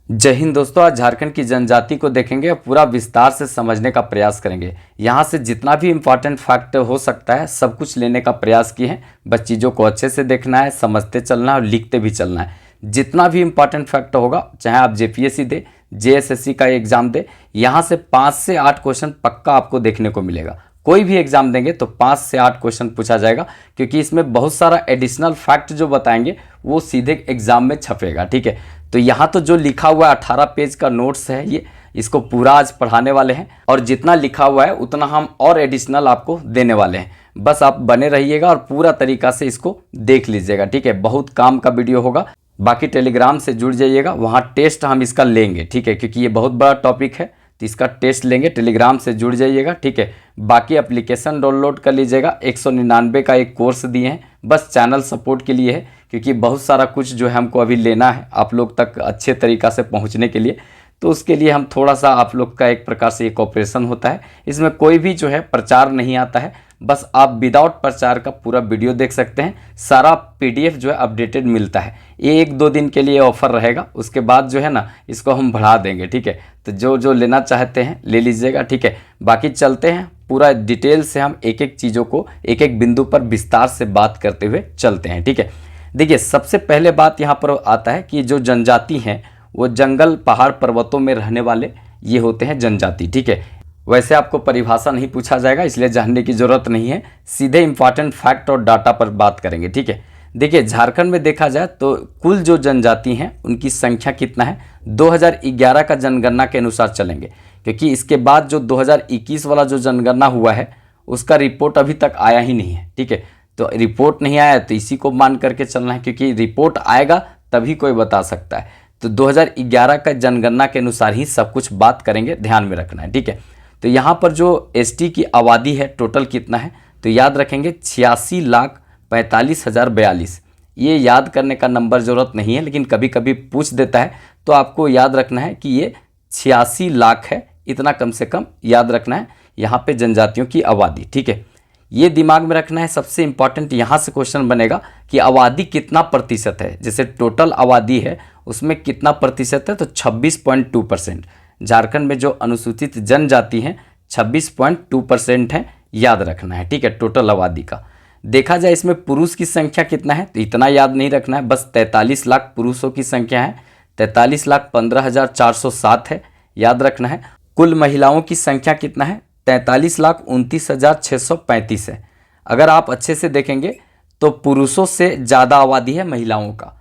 जय हिंद दोस्तों। आज झारखंड की जनजाति को देखेंगे और पूरा विस्तार से समझने का प्रयास करेंगे। यहाँ से जितना भी इम्पॉर्टेंट फैक्ट हो सकता है सब कुछ लेने का प्रयास किए हैं। बस चीज़ों को अच्छे से देखना है, समझते चलना है और लिखते भी चलना है। जितना भी इम्पॉर्टेंट फैक्ट होगा, चाहे आप जेपीएससी दे, जेएसएससी का एग्जाम दे, यहाँ से 5 से 8 क्वेश्चन पक्का आपको देखने को मिलेगा। कोई भी एग्जाम देंगे तो 5 से 8 क्वेश्चन पूछा जाएगा, क्योंकि इसमें बहुत सारा एडिशनल फैक्ट जो बताएंगे वो सीधे एग्जाम में छपेगा। ठीक है, तो यहाँ तो जो लिखा हुआ है 18 पेज का नोट्स है, ये इसको पूरा आज पढ़ाने वाले हैं और जितना लिखा हुआ है उतना हम और एडिशनल आपको देने वाले हैं। बस आप बने रहिएगा और पूरा तरीका से इसको देख लीजिएगा। ठीक है, बहुत काम का वीडियो होगा। बाकी टेलीग्राम से जुड़ जाइएगा, वहाँ टेस्ट हम इसका लेंगे। ठीक है, क्योंकि ये बहुत बड़ा टॉपिक है तो इसका टेस्ट लेंगे। टेलीग्राम से जुड़ जाइएगा। ठीक है, बाकी एप्लीकेशन डाउनलोड कर लीजिएगा। 199 का एक कोर्स दिए हैं, बस चैनल सपोर्ट के लिए है, क्योंकि बहुत सारा कुछ जो है हमको अभी लेना है आप लोग तक अच्छे तरीक़ा से पहुंचने के लिए। तो उसके लिए हम थोड़ा सा आप लोग का एक प्रकार से एक ऑपरेशन होता है। इसमें कोई भी जो है प्रचार नहीं आता है, बस आप विदाउट प्रचार का पूरा वीडियो देख सकते हैं। सारा पीडीएफ जो है अपडेटेड मिलता है। ये 1-2 दिन के लिए ऑफर रहेगा, उसके बाद जो है ना इसको हम बढ़ा देंगे। ठीक है, तो जो जो लेना चाहते हैं ले लीजिएगा। ठीक है, बाकी चलते हैं पूरा डिटेल से, हम एक एक चीज़ों को एक एक बिंदु पर विस्तार से बात करते हुए चलते हैं। ठीक है, देखिए सबसे पहले बात यहाँ पर आता है कि जो जनजाति हैं वो जंगल, पहाड़, पर्वतों में रहने वाले ये होते हैं जनजाति। ठीक है, वैसे आपको परिभाषा नहीं पूछा जाएगा, इसलिए जानने की ज़रूरत नहीं है। सीधे इंपॉर्टेंट फैक्ट और डाटा पर बात करेंगे। ठीक है, देखिए झारखंड में देखा जाए तो कुल जो जनजाति हैं उनकी संख्या कितना है, 2011 का जनगणना के अनुसार चलेंगे, क्योंकि इसके बाद जो 2021 वाला जो जनगणना हुआ है उसका रिपोर्ट अभी तक आया ही नहीं है। ठीक है, तो रिपोर्ट नहीं आया तो इसी को मान करके चलना है, क्योंकि रिपोर्ट आएगा तभी कोई बता सकता है। तो 2011 का जनगणना के अनुसार ही सब कुछ बात करेंगे, ध्यान में रखना है। ठीक है, तो यहाँ पर जो एसटी की आबादी है टोटल कितना है, तो याद रखेंगे 86,45,042। ये याद करने का नंबर ज़रूरत नहीं है, लेकिन कभी कभी पूछ देता है तो आपको याद रखना है कि ये 86 लाख है, इतना कम से कम याद रखना है यहाँ पे जनजातियों की आबादी। ठीक है, ये दिमाग में रखना है। सबसे इंपॉर्टेंट यहाँ से क्वेश्चन बनेगा कि आबादी कितना प्रतिशत है, जैसे टोटल आबादी है उसमें कितना प्रतिशत है, तो 26.2%। झारखंड में जो अनुसूचित जनजाति हैं 26.2% है, याद रखना है। ठीक है, टोटल आबादी का देखा जाए इसमें पुरुष की संख्या कितना है तो इतना याद नहीं रखना है, बस 43 लाख पुरुषों की संख्या है, 43,15,407 है, याद रखना है। कुल महिलाओं की संख्या कितना है, 43,29,635 है। अगर आप अच्छे से देखेंगे तो पुरुषों से ज़्यादा आबादी है महिलाओं का,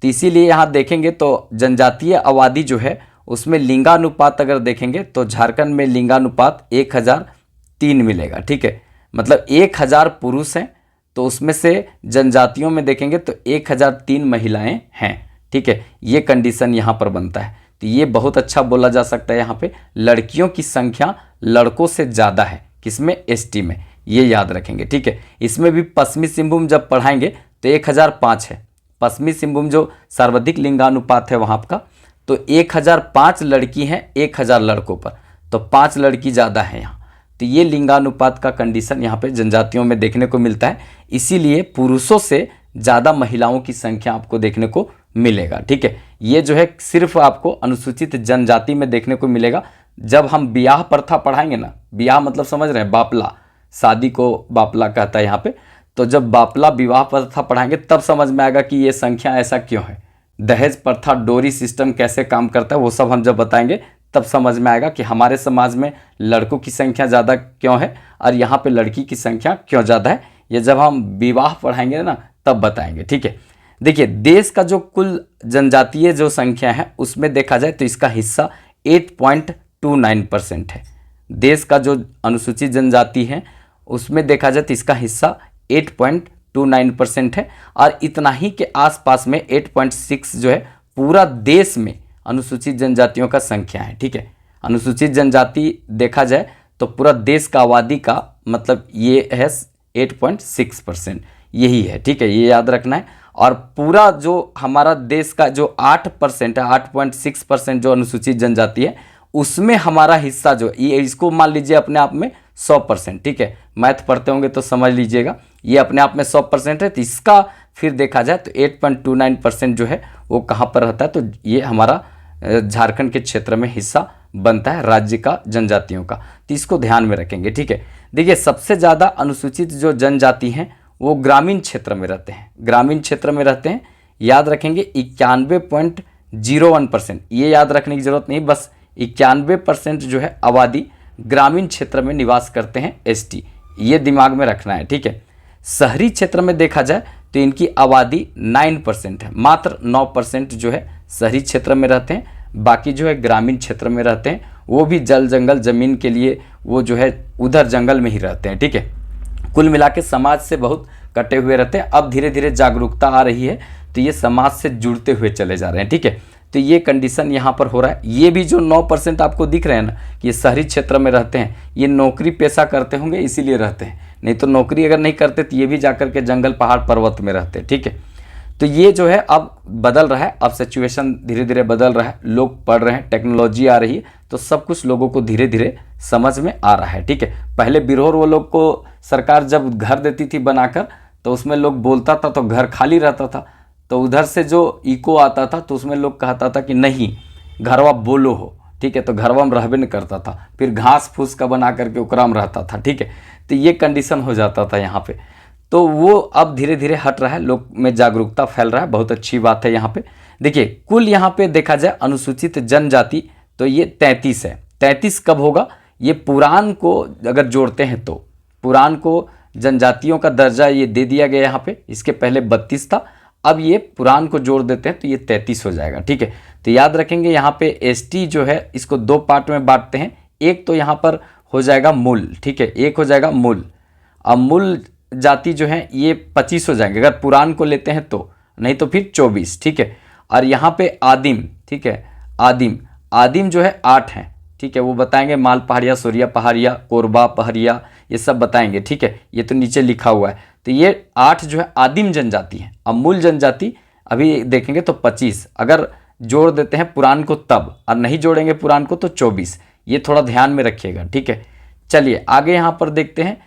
तो इसीलिए यहाँ देखेंगे तो जनजातीय आबादी जो है उसमें लिंगानुपात अगर देखेंगे तो झारखंड में लिंगानुपात 1003 मिलेगा। ठीक है, मतलब 1000 पुरुष हैं तो उसमें से जनजातियों में देखेंगे तो 1003 महिलाएं हैं। ठीक है, ये कंडीशन यहाँ पर बनता है, तो ये बहुत अच्छा बोला जा सकता है। यहाँ पे लड़कियों की संख्या लड़कों से ज़्यादा है, किसमें, एसटी में, ये याद रखेंगे। ठीक है, इसमें भी पश्चिमी सिंहभूम जब पढ़ाएंगे तो 1005 है। पश्चिमी सिंहभूम जो सर्वाधिक लिंगानुपात है वहाँ का, तो 1005 लड़की हैं 1000 लड़कों पर, तो 5 लड़की ज़्यादा है यहाँ। तो ये लिंगानुपात का कंडीशन यहाँ पे जनजातियों में देखने को मिलता है, इसीलिए पुरुषों से ज़्यादा महिलाओं की संख्या आपको देखने को मिलेगा। ठीक है, ये जो है सिर्फ आपको अनुसूचित जनजाति में देखने को मिलेगा। जब हम ब्याह प्रथा पढ़ाएंगे ना, ब्याह मतलब समझ रहे हैं, बापला, शादी को बापला कहता है यहाँ पे, तो जब बापला विवाह प्रथा पढ़ाएंगे तब समझ में आएगा कि ये संख्या ऐसा क्यों है। दहेज प्रथा, डोरी सिस्टम कैसे काम करता है वो सब हम जब बताएंगे तब समझ में आएगा कि हमारे समाज में लड़कों की संख्या ज़्यादा क्यों है और यहाँ पे लड़की की संख्या क्यों ज़्यादा है। ये जब हम विवाह पढ़ाएंगे ना तब बताएंगे। ठीक है, देखिए देश का जो कुल जनजातीय जो संख्या है उसमें देखा जाए तो इसका हिस्सा 8.29% है। देश का जो अनुसूचित जनजाति है उसमें देखा जाए तो इसका हिस्सा 8.29% है, और इतना ही के आसपास में 8.6 जो है पूरा देश में अनुसूचित जनजातियों का संख्या है। ठीक है, अनुसूचित जनजाति देखा जाए तो पूरा देश का आबादी का मतलब ये है 8.6%, यही है। ठीक है, ये याद रखना है। और पूरा जो हमारा देश का जो 8% है, 8.6% जो अनुसूचित जनजाति है उसमें हमारा हिस्सा जो ये, इसको मान लीजिए अपने आप में 100%। ठीक है, मैथ पढ़ते होंगे तो समझ लीजिएगा, ये अपने आप में 100% है, तो इसका फिर देखा जाए तो 8.29% जो है वो कहाँ पर रहता है, तो ये हमारा झारखंड के क्षेत्र में हिस्सा बनता है राज्य का जनजातियों का, तो इसको ध्यान में रखेंगे। ठीक है, देखिए सबसे ज़्यादा अनुसूचित जो जनजाति हैं वो ग्रामीण क्षेत्र में रहते हैं, ग्रामीण क्षेत्र में रहते हैं। याद रखेंगे 91.01%, ये याद रखने की जरूरत नहीं, बस 91% जो है आबादी ग्रामीण क्षेत्र में निवास करते हैं एसटी, ये दिमाग में रखना है। ठीक है, शहरी क्षेत्र में देखा जाए तो इनकी आबादी 9% है, मात्र 9% जो है शहरी क्षेत्र में रहते हैं, बाकी जो है ग्रामीण क्षेत्र में रहते हैं, वो भी जल जंगल ज़मीन के लिए वो जो है उधर जंगल में ही रहते हैं। ठीक है, कुल मिला के समाज से बहुत कटे हुए रहते हैं। अब धीरे धीरे जागरूकता आ रही है तो ये समाज से जुड़ते हुए चले जा रहे हैं। ठीक है, तो ये कंडीशन यहाँ पर हो रहा है। ये भी जो 9% आपको दिख रहे हैं ना कि ये शहरी क्षेत्र में रहते हैं, ये नौकरी पेशा करते होंगे इसीलिए रहते हैं, नहीं तो नौकरी अगर नहीं करते तो ये भी जाकर के जंगल पहाड़ पर्वत में रहते। ठीक है, तो ये जो है अब बदल रहा है, अब सिचुएशन धीरे धीरे बदल रहा है, लोग पढ़ रहे हैं, टेक्नोलॉजी आ रही है, तो सब कुछ लोगों को धीरे धीरे समझ में आ रहा है। ठीक है, पहले बिरहोर वो लोग को सरकार जब घर देती थी बनाकर तो उसमें लोग बोलता था तो घर खाली रहता था, तो उधर से जो इको आता था तो उसमें लोग कहता था कि नहीं घरवा बोलो हो। ठीक है, तो घरवा में रहबे नहीं करता था, फिर घास फूस का बना करके ओकरा में रहता था। ठीक है, तो ये कंडीशन हो जाता था यहाँ पे, तो वो अब धीरे धीरे हट रहा है, लोग में जागरूकता फैल रहा है, बहुत अच्छी बात है। यहाँ पे देखिए कुल यहाँ पे देखा जाए अनुसूचित जनजाति तो ये 33 है। 33 कब होगा, ये पुराण को अगर जोड़ते हैं तो पुराण को जनजातियों का दर्जा ये दे दिया गया यहाँ पे, इसके पहले 32 था, अब ये पुराण को जोड़ देते हैं तो ये 33 हो जाएगा। ठीक है, तो याद रखेंगे यहाँ पे एसटी जो है इसको 2 पार्ट में बांटते हैं, एक तो यहाँ पर हो जाएगा मूल। ठीक है, एक हो जाएगा मूल, अब मूल जाति जो है ये 25 हो जाएंगे अगर पुराण को लेते हैं तो, नहीं तो फिर 24। ठीक है, और यहाँ पे आदिम, ठीक है आदिम जो है 8 हैं। ठीक है, वो बताएंगे माल पहाड़िया, सोरिया पहाड़िया, कोरबा पहाड़िया, ये सब बताएंगे। ठीक है, ये तो नीचे लिखा हुआ है, तो ये 8 जो है आदिम जनजाति है। अब मूल जनजाति अभी देखेंगे तो 25, अगर जोड़ देते हैं पुराण को तब, और नहीं जोड़ेंगे पुराण को तो 24, ये थोड़ा ध्यान में रखिएगा। ठीक है, चलिए आगे यहाँ पर देखते हैं,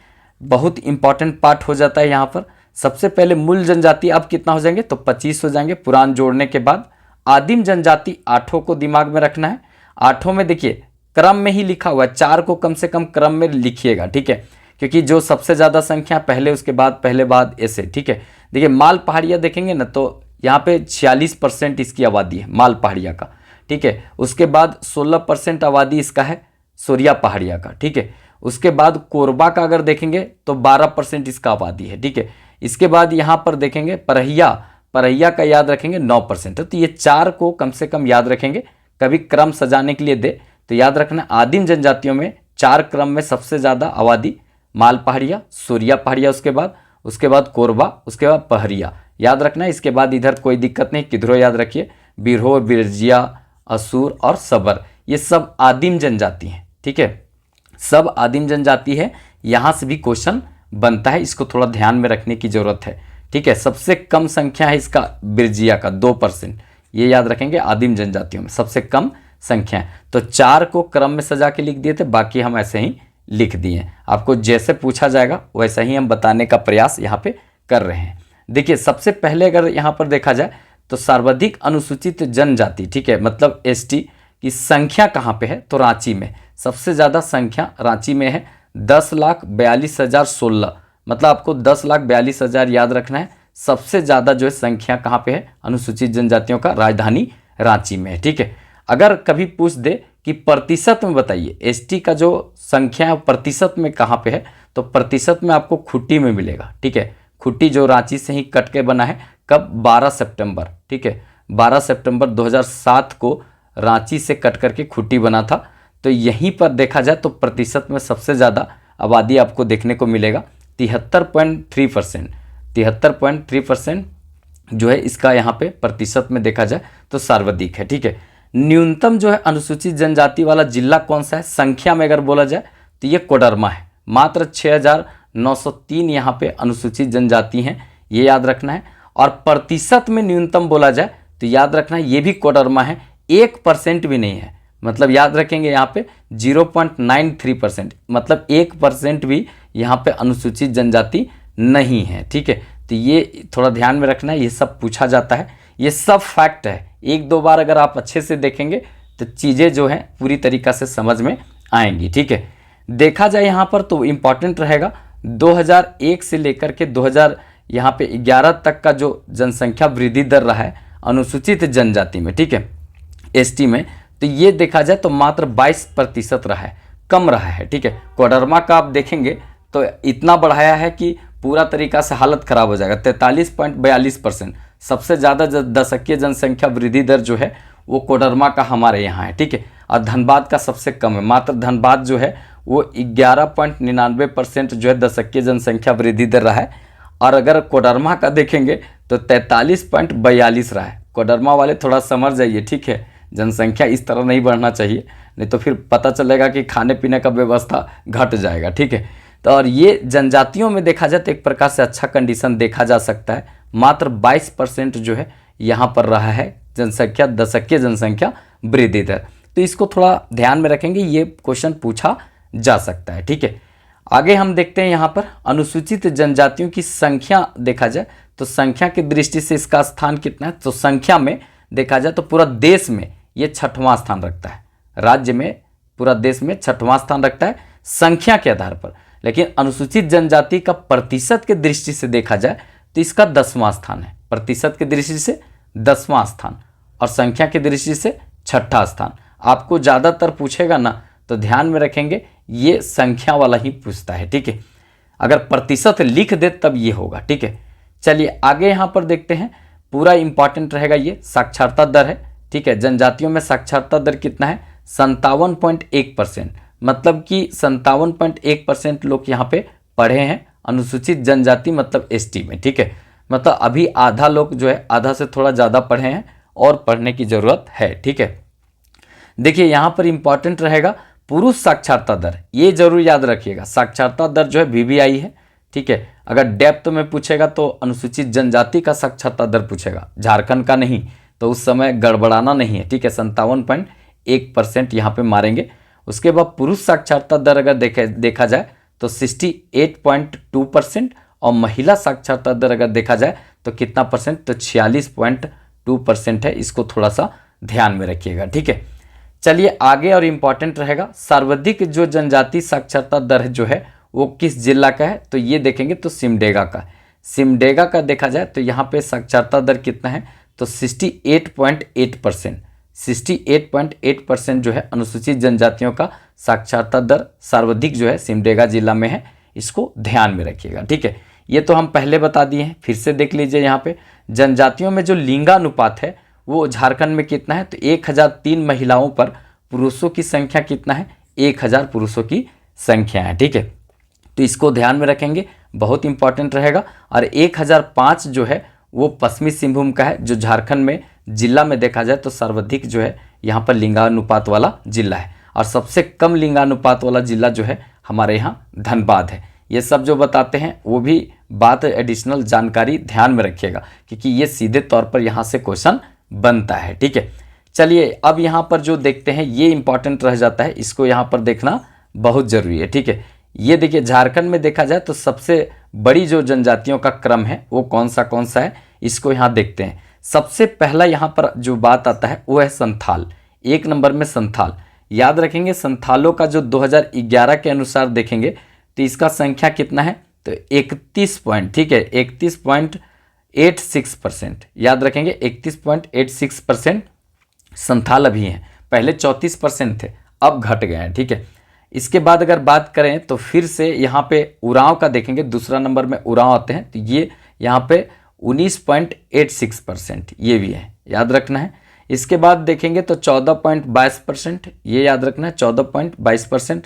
बहुत इंपॉर्टेंट पार्ट हो जाता है यहाँ पर। सबसे पहले मूल जनजाति अब कितना हो जाएंगे तो 25 हो जाएंगे पुराण जोड़ने के बाद। आदिम जनजाति 8 को दिमाग में रखना है, 8 में देखिए क्रम में ही लिखा हुआ है, 4 को कम से कम क्रम में लिखिएगा। ठीक है, क्योंकि जो सबसे ज़्यादा संख्या पहले उसके बाद पहले बाद ऐसे। ठीक है, देखिए माल पहाड़िया देखेंगे ना तो यहाँ पे 46% इसकी आबादी है माल पहाड़िया का। ठीक है, उसके बाद 16% आबादी इसका है सोरिया पहाड़िया का। ठीक है, उसके बाद कोरबा का अगर देखेंगे तो 12% इसका आबादी है। ठीक है, इसके बाद यहाँ पर देखेंगे परहिया का याद रखेंगे 9% है। तो ये 4 को कम से कम याद रखेंगे, कभी क्रम सजाने के लिए दे तो याद रखना आदिम जनजातियों में 4 क्रम में सबसे ज़्यादा आबादी माल पहाड़िया, सोरिया पहाड़िया, उसके बाद कोरबा, उसके बाद पहरिया, याद रखना। इसके बाद इधर कोई दिक्कत नहीं, किधरों याद रखिए, बिरहोर, बिरजिया, असुर और सबर, ये सब आदिम जनजाति हैं। ठीक है, सब आदिम जनजाति है, यहाँ से भी क्वेश्चन बनता है, इसको थोड़ा ध्यान में रखने की जरूरत है। ठीक है, सबसे कम संख्या है इसका बिरजिया का 2%, ये याद रखेंगे आदिम जनजातियों में सबसे कम संख्या है। तो 4 को क्रम में सजा के लिख दिए थे, बाकी हम ऐसे ही लिख दिए। आपको जैसे पूछा जाएगा वैसा ही हम बताने का प्रयास यहाँ पे कर रहे हैं। देखिए सबसे पहले अगर यहाँ पर देखा जाए तो सर्वाधिक अनुसूचित जनजाति, ठीक है, मतलब एसटी की संख्या कहाँ पे है तो रांची में सबसे ज़्यादा संख्या रांची में है, 10,42,016, मतलब आपको 10,42,000 याद रखना है। सबसे ज़्यादा जो है संख्या कहाँ पे है अनुसूचित जनजातियों का, राजधानी रांची में है। ठीक है, अगर कभी पूछ दे कि प्रतिशत में बताइए एसटी का जो संख्या प्रतिशत में कहाँ पे है तो प्रतिशत में आपको खुट्टी में मिलेगा। ठीक है, खुट्टी जो रांची से ही कट के बना है, कब 12 सितंबर। ठीक है, 12 सितंबर 2007 को रांची से कट करके खुट्टी बना था। तो यहीं पर देखा जाए तो प्रतिशत में सबसे ज़्यादा आबादी आपको देखने को मिलेगा, 73.3%, 73.3% जो है इसका यहाँ पे प्रतिशत में देखा जाए तो सर्वाधिक है। ठीक है, न्यूनतम जो है अनुसूचित जनजाति वाला जिला कौन सा है संख्या में अगर बोला जाए तो ये कोडरमा है, मात्र 6,903 यहाँ पे अनुसूचित जनजाति हैं, ये याद रखना है। और प्रतिशत में न्यूनतम बोला जाए तो याद रखना है ये भी कोडरमा है, 1% भी नहीं है, मतलब याद रखेंगे यहाँ पे 0.93%, मतलब 1% भी यहाँ पे अनुसूचित जनजाति नहीं है। ठीक है, तो ये थोड़ा ध्यान में रखना है, ये सब पूछा जाता है, ये सब फैक्ट है, एक दो बार अगर आप अच्छे से देखेंगे तो चीज़ें जो हैं पूरी तरीक़ा से समझ में आएंगी। ठीक है, देखा जाए यहाँ पर तो इम्पॉर्टेंट रहेगा 2001 से लेकर के 2011 तक का जो जनसंख्या वृद्धि दर रहा है अनुसूचित जनजाति में, ठीक है, एसटी में, तो ये देखा जाए तो मात्र 22% रहा है, कम रहा है। ठीक है, कोडरमा का आप देखेंगे तो इतना बढ़ाया है कि पूरा तरीका से हालत खराब हो जाएगा, 43.42%। सबसे ज़्यादा दशकीय जनसंख्या वृद्धि दर जो है वो कोडरमा का हमारे यहाँ है। ठीक है, और धनबाद का सबसे कम है, मात्र धनबाद जो है वो 11.99% जो है दशकीय जनसंख्या वृद्धि दर रहा है। और अगर कोडरमा का देखेंगे तो 43.42 रहा है। कोडरमा वाले थोड़ा समझ जाइए, ठीक है, जनसंख्या इस तरह नहीं बढ़ना चाहिए, नहीं तो फिर पता चलेगा कि खाने पीने का व्यवस्था घट जाएगा। ठीक है, तो और ये जनजातियों में देखा जाए तो एक प्रकार से अच्छा कंडीशन देखा जा सकता है, मात्र 22% जो है यहाँ पर रहा है जनसंख्या, दशकीय जनसंख्या वृद्धि दर। तो इसको थोड़ा ध्यान में रखेंगे, ये क्वेश्चन पूछा जा सकता है। ठीक है, आगे हम देखते हैं यहाँ पर अनुसूचित जनजातियों की संख्या देखा जाए तो संख्या की दृष्टि से इसका स्थान कितना है, तो संख्या में देखा जाए तो पूरा देश में ये 6वां स्थान रखता है, राज्य में पूरा देश में 6वां स्थान रखता है संख्या के आधार पर। लेकिन अनुसूचित जनजाति का प्रतिशत के दृष्टि से देखा जाए तो इसका 10वां स्थान है, प्रतिशत की दृष्टि से 10वां स्थान और संख्या की दृष्टि से 6ठा स्थान। आपको ज़्यादातर पूछेगा ना तो ध्यान में रखेंगे ये संख्या वाला ही पूछता है। ठीक है, अगर प्रतिशत लिख दे तब ये होगा। ठीक है, चलिए आगे यहाँ पर देखते हैं, पूरा इंपॉर्टेंट रहेगा ये साक्षरता दर है। ठीक है, जनजातियों में साक्षरता दर कितना है, 57.1%, मतलब कि 57.1% लोग यहाँ पे पढ़े हैं अनुसूचित जनजाति मतलब एसटी में। ठीक है, मतलब अभी आधा लोग जो है आधा से थोड़ा ज़्यादा पढ़े हैं और पढ़ने की ज़रूरत है। ठीक है, देखिए यहाँ पर इंपॉर्टेंट रहेगा पुरुष साक्षरता दर, ये जरूर याद रखिएगा। साक्षरता दर जो है वीवीआई है। ठीक है, अगर डेप्थ में पूछेगा तो अनुसूचित जनजाति का साक्षरता दर पूछेगा, झारखंड का नहीं, तो उस समय गड़बड़ाना नहीं है। ठीक है, 57.1% यहाँ पे मारेंगे। उसके बाद पुरुष साक्षरता दर अगर देखा जाए तो 68.2% और महिला साक्षरता दर अगर देखा जाए तो कितना परसेंट, तो 46.2% है। इसको थोड़ा सा ध्यान में रखिएगा। ठीक है, चलिए आगे और इम्पॉर्टेंट रहेगा सर्वाधिक जो जनजाति साक्षरता दर जो है वो किस जिला का है, तो ये देखेंगे तो सिमडेगा का। सिमडेगा का देखा जाए तो यहाँ पे साक्षरता दर कितना है, तो 68.8%। 68.8% जो है अनुसूचित जनजातियों का साक्षरता दर सर्वाधिक जो है सिमडेगा जिला में है। इसको ध्यान में रखिएगा। ठीक है, ये तो हम पहले बता दिए हैं, फिर से देख लीजिए। यहाँ पे जनजातियों में जो लिंगानुपात है वो झारखंड में कितना है, तो 1003 महिलाओं पर पुरुषों की संख्या कितना है, 1000 पुरुषों की संख्या है। ठीक है, तो इसको ध्यान में रखेंगे, बहुत इंपॉर्टेंट रहेगा। और 1005 जो है वो पश्चिमी सिंहभूम का है, जो झारखंड में जिला में देखा जाए तो सर्वाधिक जो है यहाँ पर लिंगानुपात वाला जिला है। और सबसे कम लिंगानुपात वाला जिला जो है हमारे यहाँ धनबाद है। ये सब जो बताते हैं वो भी बात एडिशनल जानकारी ध्यान में रखिएगा, क्योंकि ये सीधे तौर पर यहाँ से क्वेश्चन बनता है। ठीक है, चलिए अब यहाँ पर जो देखते हैं ये इंपॉर्टेंट रह जाता है, इसको यहाँ पर देखना बहुत ज़रूरी है। ठीक है, ये देखिए झारखंड में देखा जाए तो सबसे बड़ी जो जनजातियों का क्रम है वो कौन सा है, इसको यहाँ देखते हैं। सबसे पहला यहाँ पर जो बात आता है वो है संथाल। 1 नंबर में संथाल, याद रखेंगे संथालों का जो 2011 के अनुसार देखेंगे तो इसका संख्या कितना है, तो 31 पॉइंट, ठीक है, 31.86%, याद रखेंगे 31.86% संथाल अभी हैं। पहले 34% थे, अब घट गए हैं। ठीक है, इसके बाद अगर बात करें तो फिर से यहाँ पे उरांव का देखेंगे, दूसरा नंबर में उरांव आते हैं, तो ये यहाँ पे 19.86%, ये भी है, याद रखना है। इसके बाद देखेंगे तो 14.22%, ये याद रखना है, 14.22%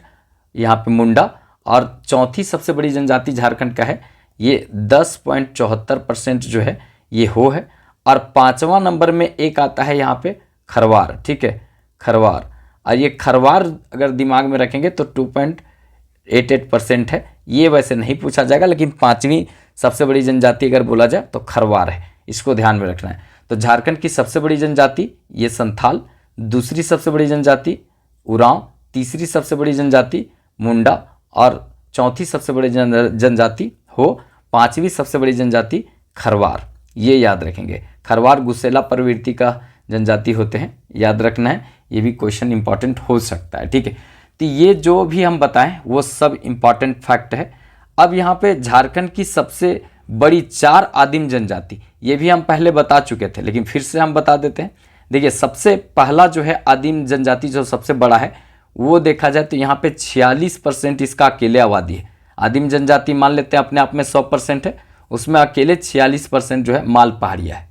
यहाँ पे मुंडा। और चौथी सबसे बड़ी जनजाति झारखंड का है, ये 10.74% जो है ये हो है। और 5वां नंबर में एक आता है यहाँ पे खरवार। ठीक है, खरवार, और ये खरवार अगर दिमाग में रखेंगे तो 2.88% है। ये वैसे नहीं पूछा जाएगा, लेकिन 5वीं सबसे बड़ी जनजाति अगर बोला जाए तो खरवार है, इसको ध्यान में रखना है। तो झारखंड की सबसे बड़ी जनजाति ये संथाल, दूसरी सबसे बड़ी जनजाति उरांव, तीसरी सबसे बड़ी जनजाति मुंडा और चौथी सबसे बड़ी जनजाति हो, 5वीं सबसे बड़ी जनजाति खरवार, ये याद रखेंगे। खरवार गुस्सेला प्रवृत्ति का जनजाति होते हैं, याद रखना है, ये भी क्वेश्चन इंपॉर्टेंट हो सकता है। ठीक है, तो ये जो भी हम बताएं वो सब इंपॉर्टेंट फैक्ट है। अब यहाँ पे झारखंड की सबसे बड़ी 4 आदिम जनजाति, ये भी हम पहले बता चुके थे लेकिन फिर से हम बता देते हैं। देखिए, सबसे पहला जो है आदिम जनजाति जो सबसे बड़ा है वो देखा जाए तो यहाँ पे 46% इसका अकेले आबादी है। आदिम जनजाति मान लेते हैं अपने आप में 100% है, उसमें अकेले 46% जो है माल पहाड़िया है।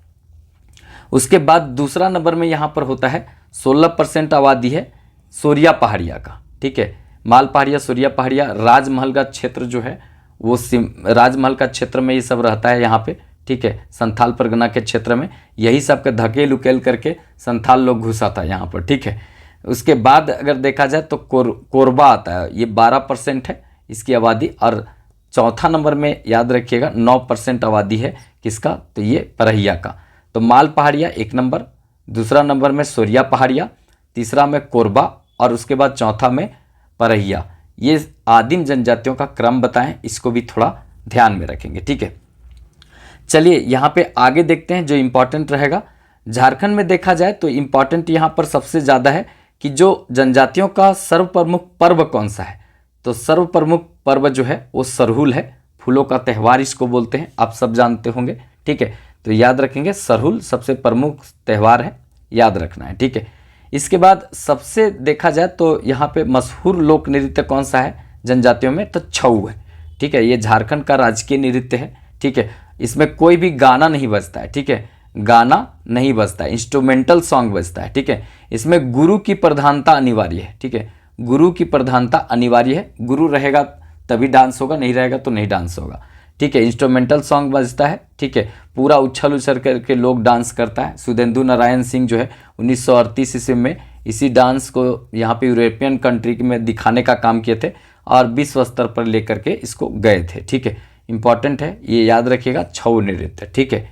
उसके बाद दूसरा नंबर में यहाँ पर होता है 16% आबादी है सोरिया पहाड़िया का। ठीक है, माल पहाड़िया, सोरिया पहाड़िया, राजमहल का क्षेत्र जो है वो राजमहल का क्षेत्र में ये सब रहता है यहाँ पे। ठीक है, संथाल परगना के क्षेत्र में यही सब के धकेल उकेल करके संथाल लोग घुसा था यहाँ पर। ठीक है, उसके बाद अगर देखा जाए तो कोरबा आता है, ये 12% है इसकी आबादी। और चौथा नंबर में याद रखिएगा 9% आबादी है किसका, तो ये परहिया का। तो माल पहाड़िया 1 नंबर, दूसरा नंबर में सोरिया पहाड़िया, तीसरा में कोरबा और उसके बाद चौथा में परहिया। ये आदिम जनजातियों का क्रम बताएं, इसको भी थोड़ा ध्यान में रखेंगे। ठीक है, चलिए यहाँ पे आगे देखते हैं जो इम्पोर्टेंट रहेगा। झारखंड में देखा जाए तो इम्पोर्टेंट यहाँ पर सबसे ज़्यादा है कि जो जनजातियों का सर्व प्रमुख पर्व कौन सा है। तो सर्व प्रमुख पर्व जो है वो सरहुल है, फूलों का त्यौहार इसको बोलते हैं, आप सब जानते होंगे। ठीक है, तो याद रखेंगे सरहुल सबसे प्रमुख त्यौहार है, याद रखना है। ठीक है, इसके बाद सबसे देखा जाए तो यहाँ पे मशहूर लोक नृत्य कौन सा है जनजातियों में, तो छऊ है। ठीक है, ये झारखंड का राजकीय नृत्य है। ठीक है, इसमें कोई भी गाना नहीं बजता है। ठीक है, गाना नहीं बजता है, इंस्ट्रूमेंटल सॉन्ग बजता है। ठीक है, इसमें गुरु की प्रधानता अनिवार्य है। ठीक है, गुरु की प्रधानता अनिवार्य है, गुरु रहेगा तभी डांस होगा, नहीं रहेगा तो नहीं डांस होगा। ठीक है, इंस्ट्रूमेंटल सॉन्ग बजता है। ठीक है, पूरा उछल उछल करके लोग डांस करता है। सुधेंदु नारायण सिंह जो है 1938 ईस्वी में इसी डांस को यहाँ पे यूरोपियन कंट्री में दिखाने का काम किए थे और विश्व स्तर पर लेकर के इसको गए थे। ठीक है, इंपॉर्टेंट है, ये याद रखिएगा, छऊ नृत्य। ठीक है,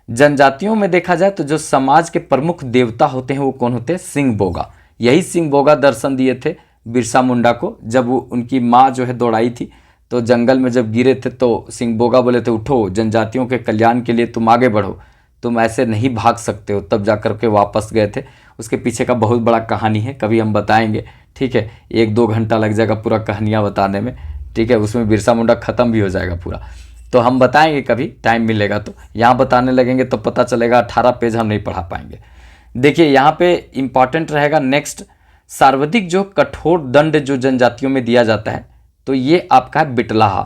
जनजातियों में देखा जाए तो जो समाज के प्रमुख देवता होते हैं वो कौन होते हैं, सिंह बोगा। यही सिंह बोगा दर्शन दिए थे बिरसा मुंडा को, जब वो उनकी माँ जो है दौड़ाई थी तो जंगल में जब गिरे थे तो सिंह बोगा बोले थे, उठो, जनजातियों के कल्याण के लिए तुम आगे बढ़ो, तुम ऐसे नहीं भाग सकते हो। तब जा कर के वापस गए थे। उसके पीछे का बहुत बड़ा कहानी है, कभी हम बताएंगे। ठीक है, 1-2 घंटा लग जाएगा पूरा कहानियाँ बताने में। ठीक है, उसमें बिरसा मुंडा ख़त्म भी हो जाएगा पूरा, तो हम बताएंगे कभी टाइम मिलेगा तो। यहाँ बताने लगेंगे तो पता चलेगा 18 पेज हम नहीं पढ़ा पाएंगे। देखिए यहाँ पे इम्पॉर्टेंट रहेगा नेक्स्ट, सर्वाधिक जो कठोर दंड जो जनजातियों में दिया जाता है तो ये आपका है बिटलाहा।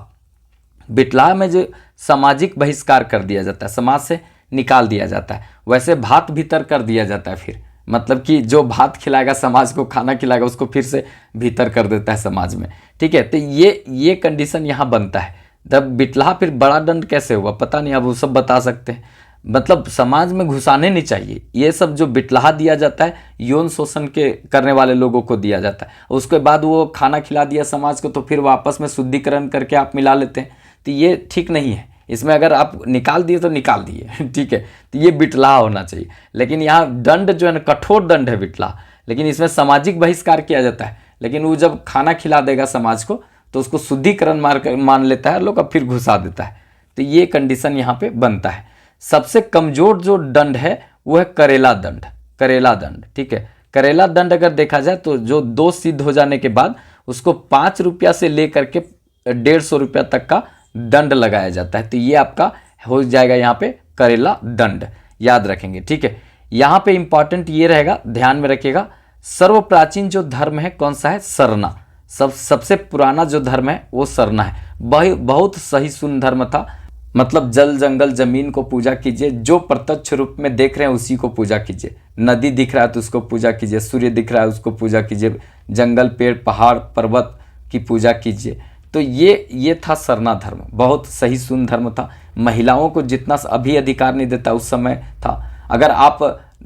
बिटलाहा में जो सामाजिक बहिष्कार कर दिया जाता है, समाज से निकाल दिया जाता है। वैसे भात भीतर कर दिया जाता है, फिर मतलब कि जो भात खिलाएगा समाज को, खाना खिलाएगा, उसको फिर से भीतर कर देता है समाज में। ठीक है, तो ये कंडीशन यहाँ बनता है। तब बिटलाहा फिर बड़ा दंड कैसे हुआ पता नहीं, अब वो सब बता सकते हैं। मतलब समाज में घुसाने नहीं चाहिए, ये सब जो बिटलाहा दिया जाता है यौन शोषण के करने वाले लोगों को दिया जाता है। उसके बाद वो खाना खिला दिया समाज को तो फिर वापस में शुद्धिकरण करके आप मिला लेते हैं, तो ये ठीक नहीं है। इसमें अगर आप निकाल दिए तो निकाल दिए। ठीक है, तो ये बिटलाहा होना चाहिए। लेकिन यहाँ दंड जो है ना, कठोर दंड है बिटलाहा, लेकिन इसमें सामाजिक बहिष्कार किया जाता है। लेकिन वो जब खाना खिला देगा समाज को तो उसको शुद्धिकरण मान लेता है लोग, अब फिर घुसा देता है। तो ये कंडीशन यहाँ पे बनता है। सबसे कमजोर जो दंड है वो है करेला दंड। करेला दंड, ठीक है, करेला दंड अगर देखा जाए तो जो दोष सिद्ध हो जाने के बाद उसको 5 रुपया से लेकर के 150 रुपया तक का दंड लगाया जाता है। तो ये आपका हो जाएगा यहाँ पे करेला दंड, याद रखेंगे। ठीक है, यहाँ पे इंपॉर्टेंट ये रहेगा, ध्यान में रखिएगा, सर्व प्राचीन जो धर्म है कौन सा है, सरना। सबसे पुराना जो धर्म है वो सरना है। बहुत सही सुन धर्म था, मतलब जल जंगल जमीन को पूजा कीजिए, जो प्रत्यक्ष रूप में देख रहे हैं उसी को पूजा कीजिए। नदी दिख रहा है तो उसको पूजा कीजिए, सूर्य दिख रहा है उसको पूजा कीजिए, जंगल पेड़ पहाड़ पर्वत की पूजा कीजिए। तो ये था सरना धर्म, बहुत सही सुन धर्म था। महिलाओं को जितना अभी अधिकार नहीं देता उस समय था। अगर आप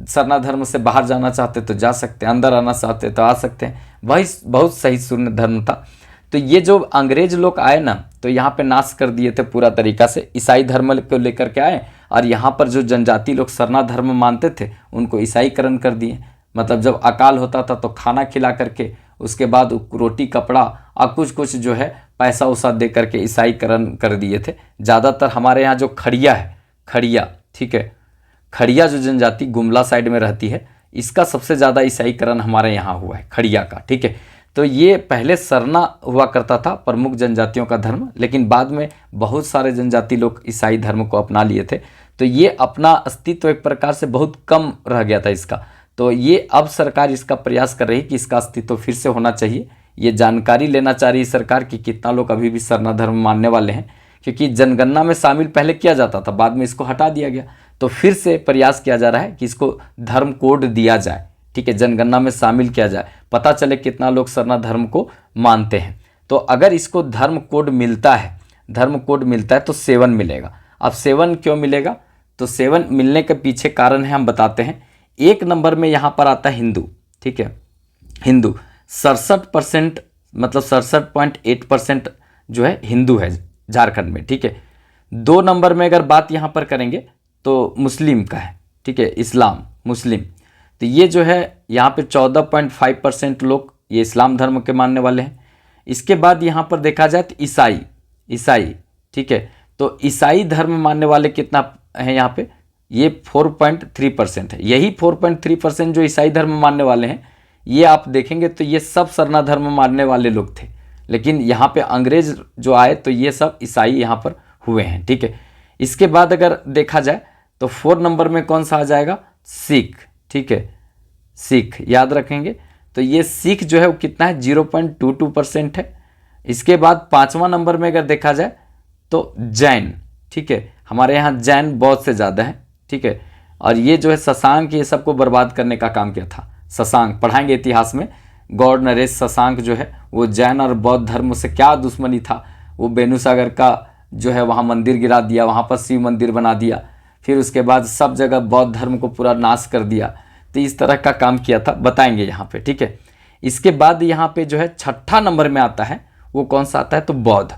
सरना धर्म से बाहर जाना चाहते तो जा सकते हैं, अंदर आना चाहते तो आ सकते हैं। वही बहुत सही सुन धर्म था। तो ये जो अंग्रेज लोग आए ना तो यहाँ पे नाश कर दिए थे पूरा तरीका से, ईसाई धर्म को लेकर के आए और यहाँ पर जो जनजाति लोग सरना धर्म मानते थे उनको ईसाईकरण कर दिए। मतलब जब अकाल होता था तो खाना खिला करके उसके बाद रोटी कपड़ा और कुछ जो है पैसा वैसा दे करके ईसाईकरण कर दिए थे। ज़्यादातर हमारे यहाँ जो खड़िया है, खड़िया, ठीक है, खड़िया जो जनजाति गुमला साइड में रहती है, इसका सबसे ज़्यादा ईसाईकरण हमारे यहाँ हुआ है, खड़िया का। ठीक है, तो ये पहले सरना हुआ करता था प्रमुख जनजातियों का धर्म, लेकिन बाद में बहुत सारे जनजाति लोग ईसाई धर्म को अपना लिए थे, तो ये अपना अस्तित्व एक प्रकार से बहुत कम रह गया था इसका। तो ये अब सरकार इसका प्रयास कर रही है कि इसका अस्तित्व फिर से होना चाहिए। ये जानकारी लेना चाह रही है सरकार कि कितना लोग अभी भी सरना धर्म मानने वाले हैं, क्योंकि जनगणना में शामिल पहले किया जाता था, बाद में इसको हटा दिया गया। तो फिर से प्रयास किया जा रहा है कि इसको धर्म कोड दिया जाए। ठीक है, जनगणना में शामिल किया जाए, पता चले कितना लोग सरना धर्म को मानते हैं। तो अगर इसको धर्म कोड मिलता है तो 7 मिलेगा। अब 7 क्यों मिलेगा? तो 7 मिलने के पीछे कारण है, हम बताते हैं। 1 नंबर में यहाँ पर आता है हिंदू। ठीक है, हिंदू 67%, मतलब 67.8% जो है हिंदू है झारखंड में। ठीक है, 2 नंबर में अगर बात यहाँ पर करेंगे तो मुस्लिम का है। ठीक है, इस्लाम मुस्लिम, तो ये जो है यहाँ पे 14.5% लोग ये इस्लाम धर्म के मानने वाले हैं। इसके बाद यहाँ पर देखा जाए तो ईसाई। ठीक है, तो ईसाई धर्म मानने वाले कितना है यहाँ पे? ये 4.3% है। यही 4.3% जो ईसाई धर्म मानने वाले हैं, ये आप देखेंगे तो ये सब सरना धर्म मानने वाले लोग थे, लेकिन यहाँ पे अंग्रेज जो आए तो ये सब ईसाई यहाँ पर हुए हैं। ठीक है, इसके बाद अगर देखा जाए तो 4 नंबर में कौन सा आ जाएगा? सिख। ठीक है, सिख याद रखेंगे। तो ये सिख जो है वो कितना है? 0.22% है। इसके बाद 5वां नंबर में अगर देखा जाए तो जैन। ठीक है, हमारे यहाँ जैन बहुत से ज़्यादा है। ठीक है, और ये जो है शशांक ये सबको बर्बाद करने का काम किया था। शशांक पढ़ाएंगे इतिहास में, गौड़ नरेश शशांक जो है वो जैन और बौद्ध धर्म से क्या दुश्मनी था, वो बेनुसागर का जो है वहाँ मंदिर गिरा दिया, वहाँ पर शिव मंदिर बना दिया, फिर उसके बाद सब जगह बौद्ध धर्म को पूरा नाश कर दिया। तो इस तरह का काम किया था, बताएंगे यहाँ पे। ठीक है, इसके बाद यहाँ पे जो है 6ठा नंबर में आता है, वो कौन सा आता है? तो बौद्ध।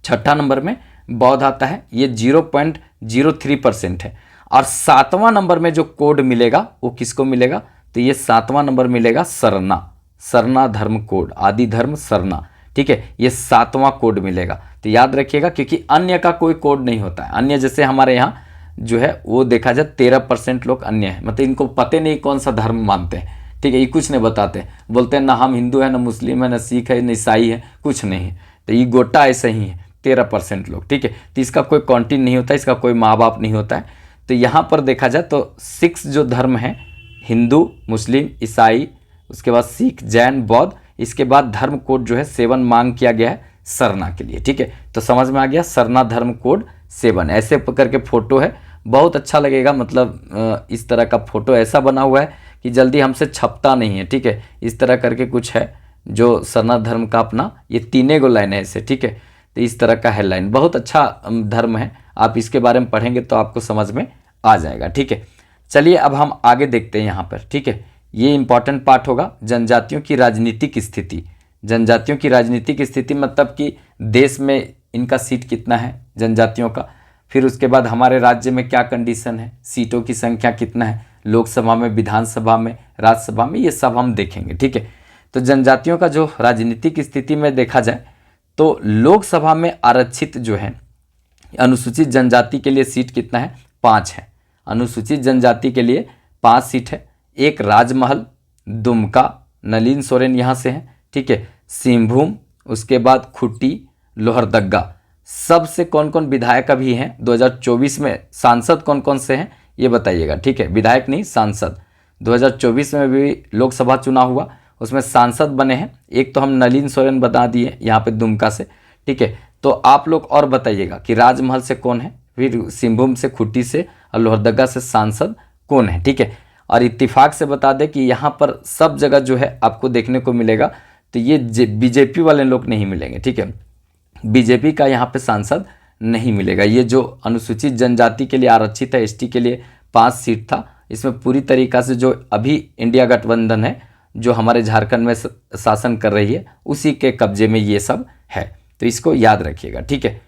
6ठा नंबर में बौद्ध आता है, ये 0.03% है। और 7वां नंबर में जो कोड मिलेगा वो किसको मिलेगा? तो ये 7वां नंबर मिलेगा सरना धर्म कोड, आदि धर्म सरना। ठीक है, ये 7वां कोड मिलेगा। तो याद रखिएगा, क्योंकि अन्य का कोई कोड नहीं होता है। अन्य जैसे हमारे यहाँ जो है वो देखा जाए 13% लोग अन्य है, मतलब इनको पता नहीं कौन सा धर्म मानते हैं। ठीक है, ये कुछ नहीं बताते, बोलते हैं ना हम हिंदू है, ना मुस्लिम है, ना सिख है, ना ईसाई है, कुछ नहीं है। तो ये गोटा ऐसा ही है, 13% लोग। ठीक है, तो इसका कोई कॉन्टिन नहीं होता, इसका कोई माँ बाप नहीं होता है। तो यहाँ पर देखा जाए तो 6 जो धर्म है, हिंदू, मुस्लिम, ईसाई, उसके बाद सिख, जैन, बौद्ध, इसके बाद धर्म कोड जो है 7 मांग किया गया है सरना के लिए। ठीक है, तो समझ में आ गया, सरना धर्म कोड 7 ऐसे करके फोटो है, बहुत अच्छा लगेगा। मतलब इस तरह का फोटो ऐसा बना हुआ है कि जल्दी हमसे छपता नहीं है। ठीक है, इस तरह करके कुछ है जो सरना धर्म का अपना, ये 3 लाइन है ऐसे। ठीक है, तो इस तरह का हेडलाइन, बहुत अच्छा धर्म है। आप इसके बारे में पढ़ेंगे तो आपको समझ में आ जाएगा। ठीक है, चलिए अब हम आगे देखते हैं यहाँ पर। ठीक है, ये इंपॉर्टेंट पार्ट होगा, जनजातियों की राजनीतिक स्थिति। जनजातियों की राजनीतिक स्थिति मतलब कि देश में इनका सीट कितना है जनजातियों का, फिर उसके बाद हमारे राज्य में क्या कंडीशन है, सीटों की संख्या कितना है लोकसभा में, विधानसभा में, राज्यसभा में, ये सब हम देखेंगे। ठीक है, तो जनजातियों का जो राजनीतिक स्थिति में देखा जाए तो लोकसभा में आरक्षित जो है अनुसूचित जनजाति के लिए सीट कितना है? 5 है। अनुसूचित जनजाति के लिए 5 सीट है। एक राजमहल, दुमका, नलिन सोरेन यहाँ से हैं। ठीक है, सिंहभूम, उसके बाद खुट्टी, लोहरदग्गा। सबसे कौन कौन विधायक अभी हैं 2024 में, सांसद कौन कौन से हैं ये बताइएगा। ठीक है, विधायक नहीं, सांसद। 2024 में भी लोकसभा चुनाव हुआ, उसमें सांसद बने हैं। एक तो हम नलिन सोरेन बता दिए यहाँ पे दुमका से। ठीक है, तो आप लोग और बताइएगा कि राजमहल से कौन है, फिर सिंहभूम से, खुट्टी से और लोहरदग्गा से सांसद कौन है। ठीक है, और इत्तेफाक से बता दें कि यहाँ पर सब जगह जो है आपको देखने को मिलेगा तो ये बीजेपी वाले लोग नहीं मिलेंगे। ठीक है, बीजेपी का यहाँ पे सांसद नहीं मिलेगा। ये जो अनुसूचित जनजाति के लिए आरक्षित है, एसटी के लिए 5 सीट था, इसमें पूरी तरीक़ा से जो अभी इंडिया गठबंधन है जो हमारे झारखंड में शासन कर रही है उसी के कब्जे में ये सब है, तो इसको याद रखिएगा। ठीक है,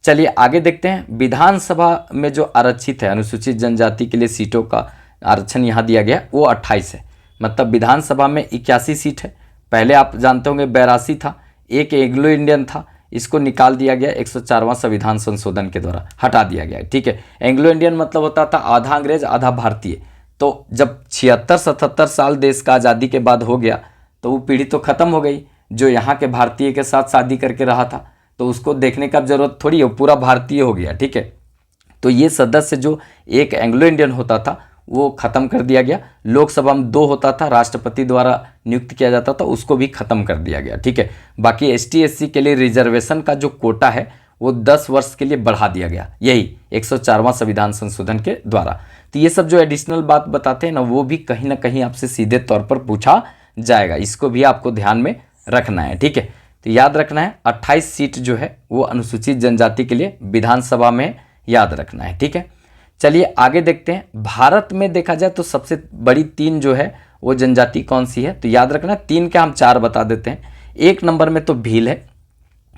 चलिए आगे देखते हैं। विधानसभा में जो आरक्षित है अनुसूचित जनजाति के लिए सीटों का आरक्षण यहाँ दिया गया वो 28 है। मतलब विधानसभा में 81 सीट है। पहले आप जानते होंगे 82 था, एक एंग्लो इंडियन था, इसको निकाल दिया गया 104वां संविधान संशोधन के द्वारा, हटा दिया गया। ठीक है, एंग्लो इंडियन मतलब होता था आधा अंग्रेज आधा भारतीय। तो जब 76-77 साल देश का आज़ादी के बाद हो गया तो वो पीढ़ी तो खत्म हो गई, जो यहाँ के भारतीय के साथ शादी करके रहा था, तो उसको देखने का जरूरत थोड़ी है, पूरा भारतीय हो गया। ठीक है, तो ये सदस्य जो एक एंग्लो इंडियन होता था वो खत्म कर दिया गया। लोकसभा में 2 होता था, राष्ट्रपति द्वारा नियुक्त किया जाता था, उसको भी खत्म कर दिया गया। ठीक है, बाकी ST SC के लिए रिजर्वेशन का जो कोटा है वो 10 वर्ष के लिए बढ़ा दिया गया, यही 104वां संविधान संशोधन के द्वारा। तो ये सब जो एडिशनल बात बताते हैं ना, वो भी कहीं ना कहीं आपसे सीधे तौर पर पूछा जाएगा, इसको भी आपको ध्यान में रखना है। ठीक है, तो याद रखना है 28 सीट जो है वो अनुसूचित जनजाति के लिए विधानसभा में याद रखना है। ठीक है, चलिए आगे देखते हैं। भारत में देखा जाए तो सबसे बड़ी 3 जो है वो जनजाति कौन सी है, तो याद रखना 3 के हम 4 बता देते हैं। 1 नंबर में तो भील है,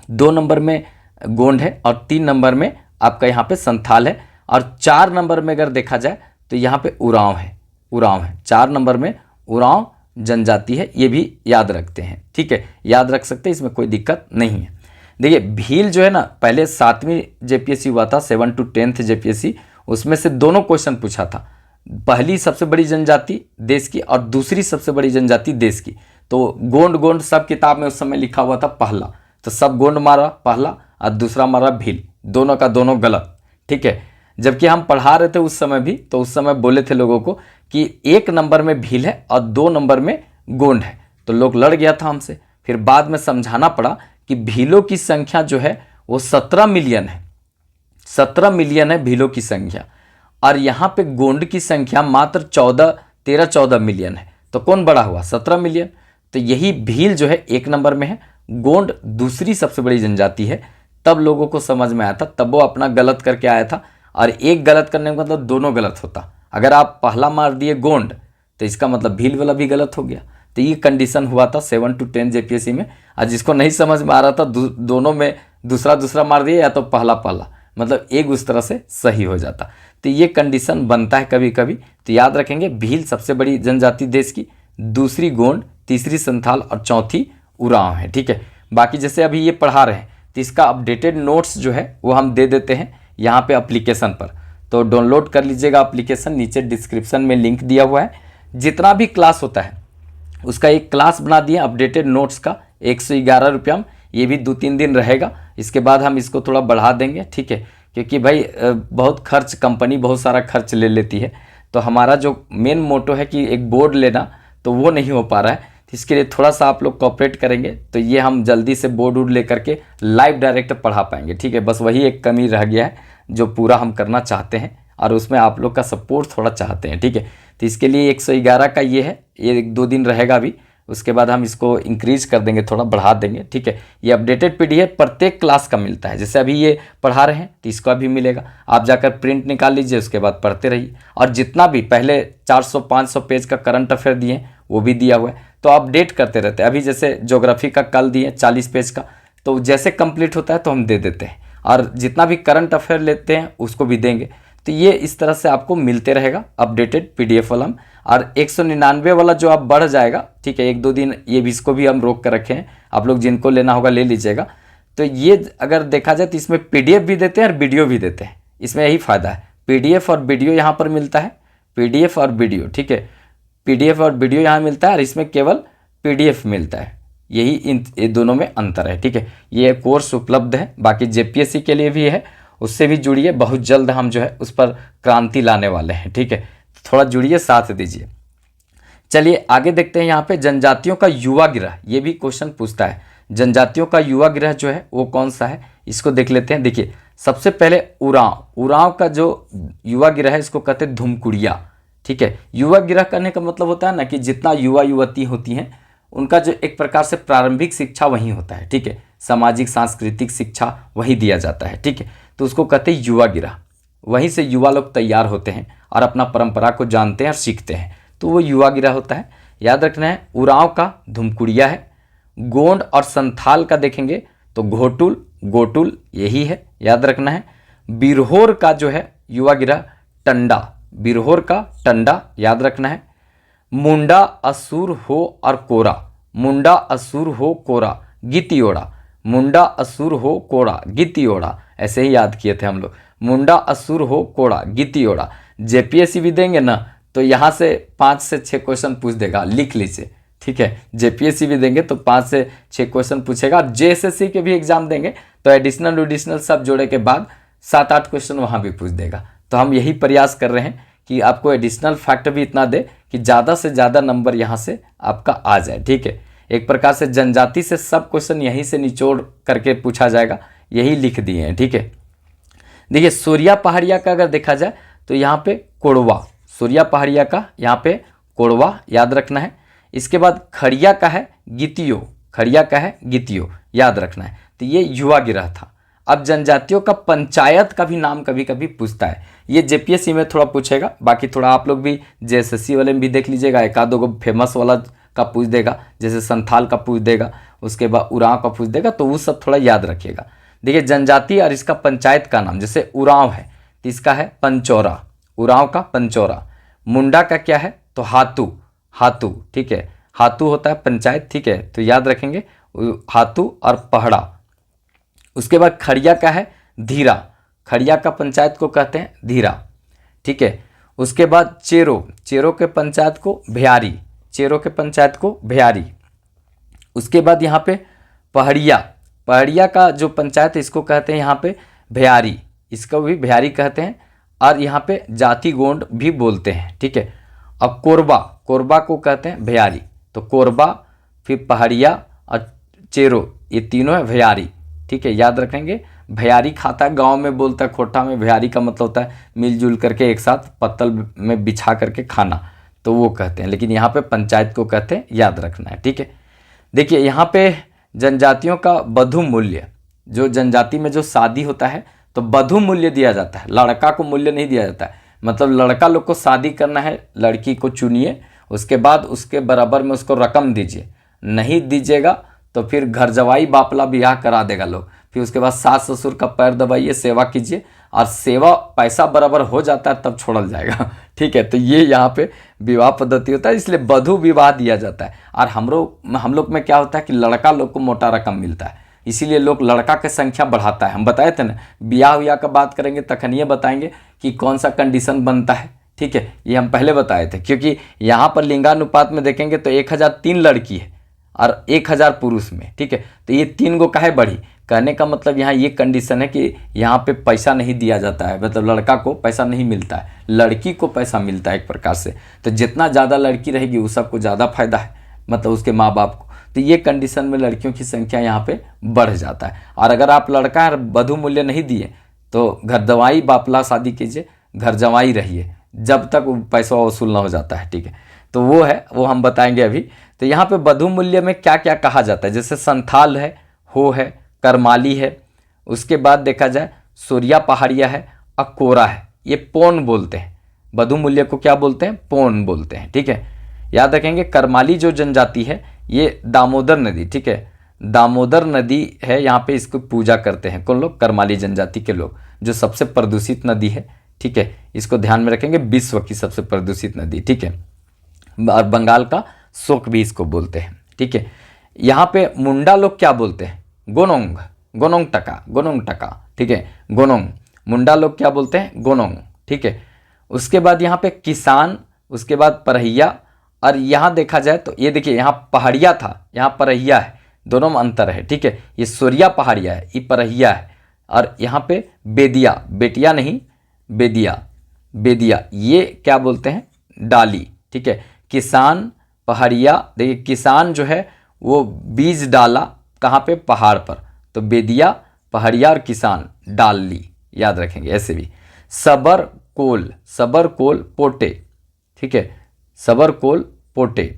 2 नंबर में गोंड है और 3 नंबर में आपका यहाँ पे संथाल है और 4 नंबर में अगर देखा जाए तो यहाँ पे उरांव है। 4 नंबर में उरांव जनजाति है, ये भी याद रखते हैं। ठीक है, याद रख सकते हैं, इसमें कोई दिक्कत नहीं है। देखिए भील जो है ना, पहले 7वीं JPSC हुआ था, 7 to 10th JPSC, उसमें से दोनों क्वेश्चन पूछा था, पहली सबसे बड़ी जनजाति देश की और दूसरी सबसे बड़ी जनजाति देश की। तो गोंड सब किताब में उस समय लिखा हुआ था पहला, तो सब गोंड मारा पहला और दूसरा मारा भील, दोनों का दोनों गलत। ठीक है, जबकि हम पढ़ा रहे थे उस समय भी, तो उस समय बोले थे लोगों को कि 1 नंबर में भील है और 2 नंबर में गोंड है, तो लोग लड़ गया था हमसे। फिर बाद में समझाना पड़ा कि भीलों की संख्या जो है वो 17 मिलियन है, 17 मिलियन है भीलों की संख्या, और यहाँ पे गोंड की संख्या मात्र 13-14 मिलियन है। तो कौन बड़ा हुआ? 17 मिलियन। तो यही भील जो है 1 नंबर में है, गोंड दूसरी सबसे बड़ी जनजाति है। तब लोगों को समझ में आया था, तब वो अपना गलत करके आया था, और एक गलत करने का मतलब दोनों गलत होता। अगर आप पहला मार दिए गोंड तो इसका मतलब भील वाला भी गलत हो गया। तो ये कंडीशन हुआ था 7 to 10 JPSC में, और जिसको नहीं समझ में आ रहा था दोनों में दूसरा मार दिया या तो पहला, मतलब एक उस तरह से सही हो जाता। तो ये कंडीशन बनता है कभी कभी। तो याद रखेंगे भील सबसे बड़ी जनजाति देश की, दूसरी गोंड, तीसरी संथाल और चौथी उरांव है। ठीक है, बाकी जैसे अभी ये पढ़ा रहे हैं तो इसका अपडेटेड नोट्स जो है वो हम दे देते हैं यहाँ पे एप्लीकेशन पर, तो डाउनलोड कर लीजिएगा एप्लीकेशन, नीचे डिस्क्रिप्शन में लिंक दिया हुआ है। जितना भी क्लास होता है उसका एक क्लास बना दिए अपडेटेड नोट्स का 111 रुपया में, ये भी 2-3 दिन रहेगा, इसके बाद हम इसको थोड़ा बढ़ा देंगे। ठीक है, क्योंकि भाई बहुत खर्च, कंपनी बहुत सारा खर्च ले लेती है, तो हमारा जो मेन मोटो है कि एक बोर्ड लेना, तो वो नहीं हो पा रहा है। तो इसके लिए थोड़ा सा आप लोग कोऑपरेट करेंगे तो ये हम जल्दी से बोर्ड वोर्ड लेकर के लाइव डायरेक्ट पढ़ा पाएंगे। ठीक है, बस वही एक कमी रह गया है जो पूरा हम करना चाहते हैं, और उसमें आप लोग का सपोर्ट थोड़ा चाहते हैं। ठीक है, तो इसके लिए 111 का ये है, ये 2 दिन रहेगा अभी, उसके बाद हम इसको इंक्रीज कर देंगे, थोड़ा बढ़ा देंगे। ठीक है, ये अपडेटेड PDF प्रत्येक क्लास का मिलता है, जैसे अभी ये पढ़ा रहे हैं तो इसका भी मिलेगा, आप जाकर प्रिंट निकाल लीजिए, उसके बाद पढ़ते रहिए। और जितना भी पहले 400-500 पेज का करंट अफेयर दिए वो भी दिया हुआ है, तो अपडेट करते रहते हैं। अभी जैसे ज्योग्राफी का कल दिए 40 पेज का, तो जैसे कंप्लीट होता है तो हम दे देते हैं, और जितना भी करंट अफेयर लेते हैं उसको भी देंगे। तो ये इस तरह से आपको मिलते रहेगा अपडेटेड PDF वाला। और 199 वाला जो आप बढ़ जाएगा, ठीक है, 1-2 दिन ये भी, इसको भी हम रोक कर रखे हैं, आप लोग जिनको लेना होगा ले लीजिएगा। तो ये अगर देखा जाए तो इसमें PDF भी देते हैं और वीडियो भी देते हैं, इसमें यही फ़ायदा है, PDF और वीडियो यहाँ पर मिलता है, PDF और वीडियो। ठीक है, PDF और वीडियो यहाँ मिलता है, और इसमें केवल PDF मिलता है, यही ये दोनों में अंतर है। ठीक है, ये कोर्स उपलब्ध है, बाकी JPSC के लिए भी है, उससे भी जुड़िए, बहुत जल्द हम जो है उस पर क्रांति लाने वाले हैं। ठीक है, थोड़ा जुड़िए, साथ दीजिए। चलिए आगे देखते हैं, यहाँ पे जनजातियों का युवा गिरह, ये भी क्वेश्चन पूछता है, जनजातियों का युवा गिरह जो है वो कौन सा है, इसको देख लेते हैं। देखिए सबसे पहले उरांव का जो युवा गिरह है इसको कहते हैं धुमकुड़िया। ठीक है, युवा गिरह करने का मतलब होता है ना कि जितना युवा युवती होती हैं उनका जो एक प्रकार से प्रारंभिक शिक्षा वहीं होता है। ठीक है, सामाजिक सांस्कृतिक शिक्षा वहीं दिया जाता है। ठीक है, तो उसको कहते हैं युवा गिरह, वहीं से युवा लोग तैयार होते हैं और अपना परंपरा को जानते हैं और सीखते हैं, तो वो युवा गिरह होता है। याद रखना है, उरांव का धुमकुड़िया है, गोंड और संथाल का देखेंगे तो गोटुल यही है, याद रखना है। बिरहोर का जो है युवा गिरह टंडा, बिरहोर का टंडा याद रखना है। मुंडा असुर हो और कोरा, मुंडा असुर हो कोरा गितियोड़ा, मुंडा असुर हो कोड़ा गीति ओढ़ा, ऐसे ही याद किए थे हम लोग। मुंडा असुर हो कोड़ा गीति ओढ़ा। जेपीएससी भी देंगे ना तो यहाँ से 5 से 6 क्वेश्चन पूछ देगा, लिख लीजिए, ठीक है। जेपीएससी भी देंगे तो 5 से 6 क्वेश्चन पूछेगा। आप जेएसएससी के भी एग्जाम देंगे तो एडिशनल सब जोड़े के बाद 7-8 क्वेश्चन वहाँ भी पूछ देगा। तो हम यही प्रयास कर रहे हैं कि आपको एडिशनल फैक्ट भी इतना दे कि ज़्यादा से ज़्यादा नंबर यहाँ से आपका आ जाए, ठीक है। एक प्रकार से जनजाति से सब क्वेश्चन यहीं से निचोड़ करके पूछा जाएगा, यही लिख दिए हैं, ठीक है। देखिए सूर्या पहाड़िया का अगर देखा जाए तो यहाँ पे कोड़वा, सूर्या पहाड़िया का यहाँ पे कोड़वा याद रखना है। इसके बाद खड़िया का है गीतियो, खड़िया का है गीतियो याद रखना है। तो ये युवा गिरह था। अब जनजातियों का पंचायत का भी नाम कभी कभी पूछता है, ये जेपीएससी में थोड़ा पूछेगा, बाकी थोड़ा आप लोग भी जेएसएससी वाले में भी देख लीजिएगा, एक आध दो फेमस वाला का पूछ देगा, जैसे संथाल का पूछ देगा, उसके बाद उरांव का पूछ देगा, तो वो सब थोड़ा याद रखिएगा। देखिए जनजाति और इसका पंचायत का नाम, जैसे उरांव है तो इसका है पंचौरा, उरांव का पंचौरा। मुंडा का क्या है तो हातू, हातू, ठीक है, हातू होता है पंचायत, ठीक है, तो याद रखेंगे हातू और पहड़ा। उसके बाद खड़िया का है धीरा, खड़िया का पंचायत को कहते हैं धीरा, ठीक है। उसके बाद चेरो, चेरो के पंचायत को भयारी, चेरो के पंचायत को भयारी। उसके बाद यहाँ पे पहड़िया, पहड़िया का जो पंचायत है इसको कहते हैं यहाँ पे भयारी, इसको भी भयारी कहते हैं, और यहाँ पे जाति गोंड भी बोलते हैं, ठीक है। अब कोरबा, कोरबा को कहते हैं भयारी, तो कोरबा फिर पहाड़िया और चेरो ये तीनों है भयारी, ठीक है, याद रखेंगे। भयारी खाता है, गांव में बोलता है, खोटा में भयारी का मतलब होता है मिलजुल करके एक साथ पत्तल में बिछा करके खाना, तो वो कहते हैं, लेकिन यहाँ पे पंचायत को कहते हैं, याद रखना है, ठीक है। देखिए यहाँ पे जनजातियों का वधु मूल्य, जो जनजाति में जो शादी होता है तो वधु मूल्य दिया जाता है, लड़का को मूल्य नहीं दिया जाता है। मतलब लड़का लोग को शादी करना है, लड़की को चुनिए, उसके बाद उसके बराबर में उसको रकम दीजिए, नहीं दीजिएगा तो फिर घर जवाई बापला ब्याह करा देगा लोग, फिर उसके बाद सास ससुर का पैर दबाइए, सेवा कीजिए, और सेवा पैसा बराबर हो जाता है तब छोड़ल जाएगा, ठीक है। तो ये यहाँ पे विवाह पद्धति होता है, इसलिए वधु विवाह दिया जाता है। और हम लोग में क्या होता है कि लड़का लोग को मोटा रकम मिलता है, इसीलिए लोग लड़का की संख्या बढ़ाता है। हम बताए थे ना, ब्याह व्याह का बात करेंगे तखन ये बताएंगे कि कौन सा कंडीशन बनता है, ठीक है, ये हम पहले बताए थे। क्योंकि यहाँ पर लिंगानुपात में देखेंगे तो 1003 लड़की है और 1000 पुरुष में, ठीक है, तो ये 3 गो काहे बढ़ी, कहने का मतलब यहाँ ये कंडीशन है कि यहाँ पे पैसा नहीं दिया जाता है, मतलब लड़का को पैसा नहीं मिलता है, लड़की को पैसा मिलता है एक प्रकार से। तो जितना ज़्यादा लड़की रहेगी उस सबको ज़्यादा फायदा है, मतलब उसके माँ बाप को। तो ये कंडीशन में लड़कियों की संख्या यहाँ पे बढ़ जाता है। और अगर आप लड़का वधु मूल्य नहीं दिए तो घर जवाई बापला शादी कीजिए, घर जवाई रहिए जब तक पैसा वसूल ना हो जाता है, ठीक है। तो वो है, वो हम बताएंगे अभी। तो यहाँ पे वधु मूल्य में क्या क्या कहा जाता है, जैसे संथाल है, हो है, करमाली है, उसके बाद देखा जाए सूर्या पहाड़िया है, अकोरा है, ये पौन बोलते हैं। वधु मूल्य को क्या बोलते हैं, पौन बोलते हैं, ठीक है, याद रखेंगे। करमाली जो जनजाति है ये दामोदर नदी, ठीक है, दामोदर नदी है, यहाँ पे इसको पूजा करते हैं कौन लोग, करमाली जनजाति के लोग, जो सबसे प्रदूषित नदी है, ठीक है, इसको ध्यान में रखेंगे, विश्व की सबसे प्रदूषित नदी, ठीक है, और बंगाल का शोक भी इसको बोलते हैं, ठीक है। यहाँ पे मुंडा लोग क्या बोलते हैं, गोनोंग, गोनोंग टका, गोनोंग टका, ठीक है, गोनोंग, मुंडा लोग क्या बोलते हैं, गोनोंग, ठीक है। उसके बाद यहाँ पे किसान, उसके बाद परहिया, और यहाँ देखा जाए तो ये देखिए यहाँ पहाड़िया था, यहाँ परहिया है, दोनों में अंतर है, ठीक है। ये सूर्या पहाड़िया है, ये परहिया है, और यहाँ पे बेदिया, बेटिया नहीं बेदिया, बेदिया, ये क्या बोलते हैं, डाली, ठीक है। किसान पहाड़िया, देखिए किसान जो है वो बीज डाला कहाँ पे, पहाड़ पर, तो बेदिया पहाड़िया और किसान डाल ली, याद रखेंगे ऐसे भी। सबर कोल, सबर कोल पोटे, ठीक है, सबर कोल पोटे।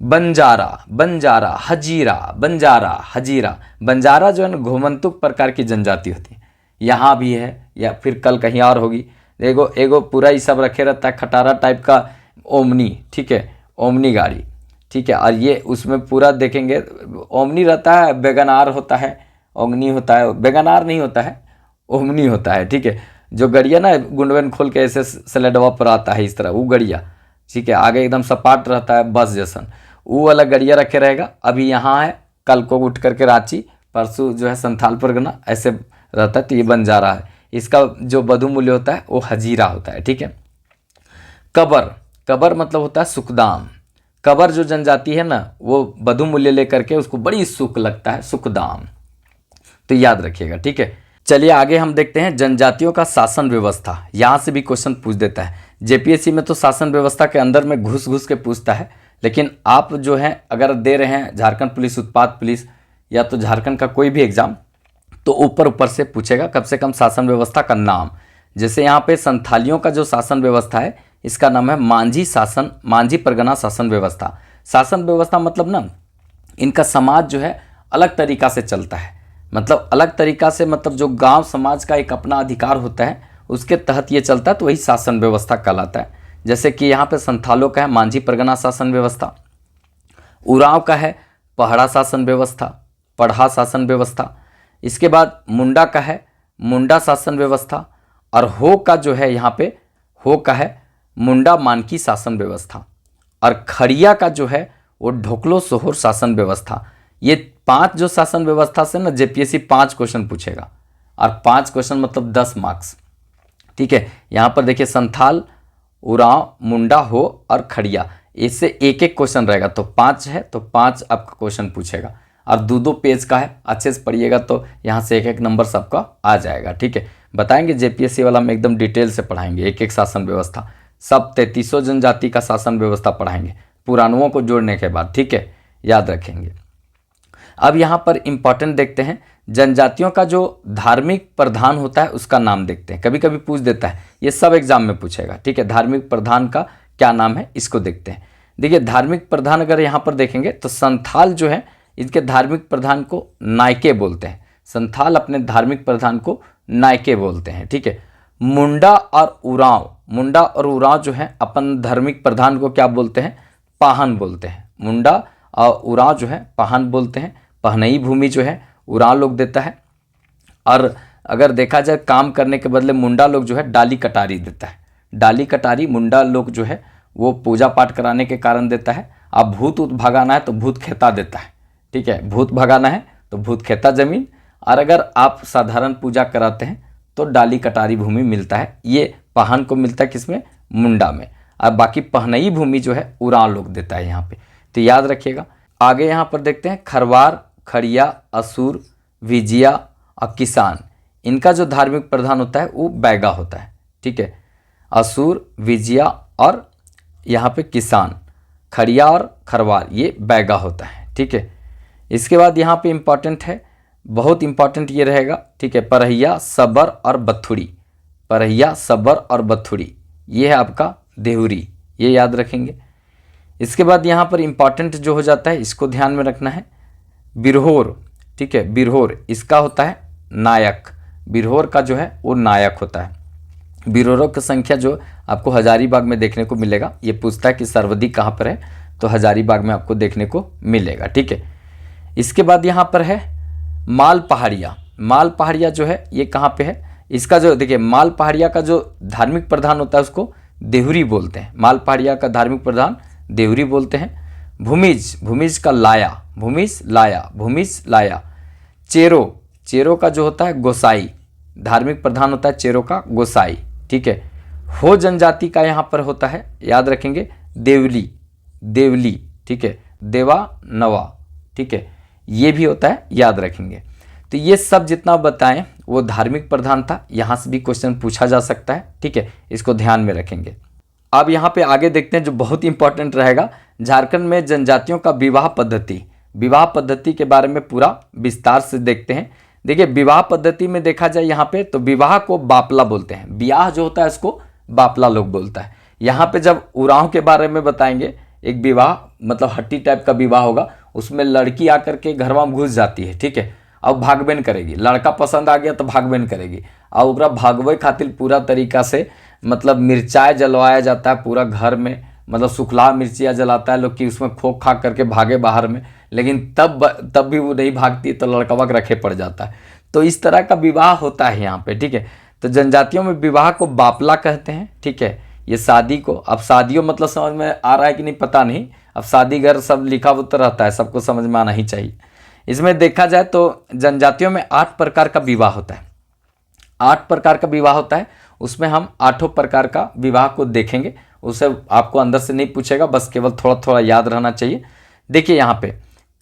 बंजारा, बंजारा, हजीरा, बंजारा, हजीरा, बंजारा जो है ना घुमंतुक प्रकार की जनजाति होती है, यहाँ भी है या फिर कल कहीं और होगी। एगो एगो पूरा ही सब रखे रहता है खटारा टाइप का ओमनी, ठीक है, ओमनी गाड़ी, ठीक है, और ये उसमें पूरा देखेंगे ओमनी रहता है, बेगनार होता है, ओमनी होता है, बेगनार नहीं होता है, ओमनी होता है, ठीक है, जो गड़िया ना गुंडवन खोल के ऐसे स्लेडवा पर आता है इस तरह, वो गड़िया, ठीक है, आगे एकदम सपाट रहता है बस जैसन, वो वाला गड़िया रखे रहेगा। अभी यहाँ है, कल को उठ करके रांची, परसों जो है संथाल परगना, ऐसे रहता है तो ये बन जा रहा है। इसका जो बधु मूल्य होता है वो हजीरा होता है, ठीक है। कबर, कबर मतलब होता है सुखदाम। कबर जो जनजाति है ना वो बधु मूल्य लेकर के उसको बड़ी सुख लगता है, सुखदाम, तो याद रखिएगा, ठीक है। चलिए आगे हम देखते हैं जनजातियों का शासन व्यवस्था। यहाँ से भी क्वेश्चन पूछ देता है। जेपीएससी में तो शासन व्यवस्था के अंदर में घुस घुस के पूछता है, लेकिन आप जो है अगर दे रहे हैं झारखंड पुलिस, उत्पाद पुलिस या तो झारखंड का कोई भी एग्जाम, तो ऊपर ऊपर से पूछेगा कम से कम शासन व्यवस्था का नाम। जैसे यहाँ पे संथालियों का जो शासन व्यवस्था है इसका नाम है मांझी शासन, मांझी परगना शासन व्यवस्था। शासन व्यवस्था मतलब ना इनका समाज जो है अलग तरीका से चलता है, मतलब अलग तरीका से, मतलब जो गांव समाज का एक अपना अधिकार होता है उसके तहत ये चलता है, तो वही शासन व्यवस्था कहलाता है। जैसे कि यहाँ पे संथालों का है मांझी परगना शासन व्यवस्था, उरांव का है पहड़ा शासन व्यवस्था, पढ़ा शासन व्यवस्था। इसके बाद मुंडा का है मुंडा शासन व्यवस्था, और हो का जो है यहाँ पे हो का है मुंडा मानकी शासन व्यवस्था, और खड़िया का जो है वो ढोकलो सोहर शासन व्यवस्था। ये 5 जो शासन व्यवस्था से ना जेपीएससी 5 क्वेश्चन पूछेगा, और 5 क्वेश्चन मतलब 10 मार्क्स, ठीक है। यहाँ पर देखिए संथाल, उरांव, मुंडा, हो और खड़िया, इससे एक एक क्वेश्चन रहेगा, तो 5 है तो 5 आपका क्वेश्चन पूछेगा, और 2-2 पेज का है। अच्छे से पढ़िएगा तो यहाँ से एक एक नंबर सबका आ जाएगा, ठीक है। बताएंगे जेपीएससी वाला में एकदम डिटेल से पढ़ाएंगे एक एक शासन व्यवस्था, सब 3300 जनजाति का शासन व्यवस्था पढ़ाएंगे पुराणों को जोड़ने के बाद, ठीक है, याद रखेंगे। अब यहाँ पर इंपॉर्टेंट देखते हैं, जनजातियों का जो धार्मिक प्रधान होता है उसका नाम देखते हैं। कभी कभी पूछ देता है, ये सब एग्जाम में पूछेगा, ठीक है। धार्मिक प्रधान का क्या नाम है इसको देखते हैं। देखिए धार्मिक प्रधान अगर यहाँ पर देखेंगे तो संथाल जो है इनके धार्मिक प्रधान को नायके बोलते हैं। संथाल अपने धार्मिक प्रधान को नायके बोलते हैं, ठीक है। मुंडा और उरांव, मुंडा और उरांव जो है अपन धार्मिक प्रधान को क्या बोलते हैं, पाहन बोलते हैं। मुंडा और उरांव जो है पाहन बोलते हैं। पहनई भूमि जो है उरांव लोग देता है, और अगर देखा जाए काम करने के बदले मुंडा लोग जो है डाली कटारी देता है। डाली कटारी मुंडा लोग जो है वो पूजा पाठ कराने के कारण देता है। अब भूत उत भगाना है तो भूत खेता देता है, ठीक है। भूत भगाना है तो भूत खेता जमीन, और अगर आप साधारण पूजा कराते हैं तो डाली कटारी भूमि मिलता है। ये पाहन को मिलता है किसमें, मुंडा में, और बाकी पहनई भूमि जो है उरांव लोग देता है यहाँ पे, तो याद रखिएगा। आगे यहाँ पर देखते हैं खरवार, खड़िया, असुर, विजिया और किसान। इनका जो धार्मिक प्रधान होता है वो बैगा होता है, ठीक है। असुर, विजिया और यहाँ पे किसान, खड़िया और खरवार, ये बैगा होता है, ठीक है। इसके बाद यहाँ पे इम्पॉर्टेंट है, बहुत इम्पॉर्टेंट ये रहेगा, ठीक है। परहिया, सबर और बथुड़ी, परहिया, सबर और बथुड़ी, ये है आपका देहुरी, ये याद रखेंगे। इसके बाद यहाँ पर इम्पॉर्टेंट जो हो जाता है इसको ध्यान में रखना है, बिरहोर, ठीक है। बिरहोर इसका होता है नायक, बिरहोर का जो है वो नायक होता है। बिरहोरों की संख्या जो आपको हजारीबाग में देखने को मिलेगा। ये पूछता है कि सर्वाधिक कहाँ पर है, तो हजारीबाग में आपको देखने को मिलेगा, ठीक है। इसके बाद यहाँ पर है माल पहाड़िया। माल पहाड़िया जो है ये कहाँ पे है, इसका जो देखिए माल पहाड़िया का जो धार्मिक प्रधान होता है उसको देहुरी बोलते हैं। माल पहाड़िया का धार्मिक प्रधान देहुरी बोलते हैं। भूमिज, भूमिज का लाया, भूमिज लाया, भूमिज लाया। चेरो, चेरो का जो होता है गोसाई, धार्मिक प्रधान होता है चेरो का गोसाई, ठीक है। हो जनजाति का यहाँ पर होता है, याद रखेंगे, देवली, देवली, ठीक है। देवा नवा, ठीक है, ये भी होता है, याद रखेंगे। तो ये सब जितना बताएं वो धार्मिक प्रधान था, यहाँ से भी क्वेश्चन पूछा जा सकता है, ठीक है, इसको ध्यान में रखेंगे। अब यहाँ पे आगे देखते हैं जो बहुत इंपॉर्टेंट रहेगा, झारखंड में जनजातियों का विवाह पद्धति। विवाह पद्धति के बारे में पूरा विस्तार से देखते हैं। देखिए विवाह पद्धति में देखा जाए यहाँ पे तो विवाह को बापला बोलते हैं, ब्याह जो होता है इसको बापला लोग बोलता है। यहाँ पे जब उरांव के बारे में बताएंगे, एक विवाह मतलब हट्टी टाइप का विवाह होगा, उसमें लड़की आकर के घरवा में घुस जाती है, ठीक है, अब भागबेन करेगी। लड़का पसंद आ गया तो भागबेन करेगी, और ओकरा भागवे खातिर पूरा तरीका से मतलब मिर्चाई जलवाया जाता है पूरा घर में, मतलब सुखला मिर्चियाँ जलाता है लोग कि उसमें खोक खा करके भागे बाहर में, लेकिन तब भी वो नहीं भागती तो लड़कवा के रखे पड़ जाता है। तो इस तरह का विवाह होता है यहाँ पे, ठीक है। तो जनजातियों में विवाह को बापला कहते हैं, ठीक है। ये शादी को, अब शादियों मतलब समझ में आ रहा है कि नहीं पता नहीं, अब शादी घर सब लिखा हुआ रहता है, सबको समझ में आना ही चाहिए। इसमें देखा जाए तो जनजातियों में 8 प्रकार का विवाह होता है। 8 प्रकार का विवाह होता है, उसमें हम 8 प्रकार का विवाह को देखेंगे। उसे आपको अंदर से नहीं पूछेगा, बस केवल थोड़ा थोड़ा याद रहना चाहिए। देखिए यहाँ पे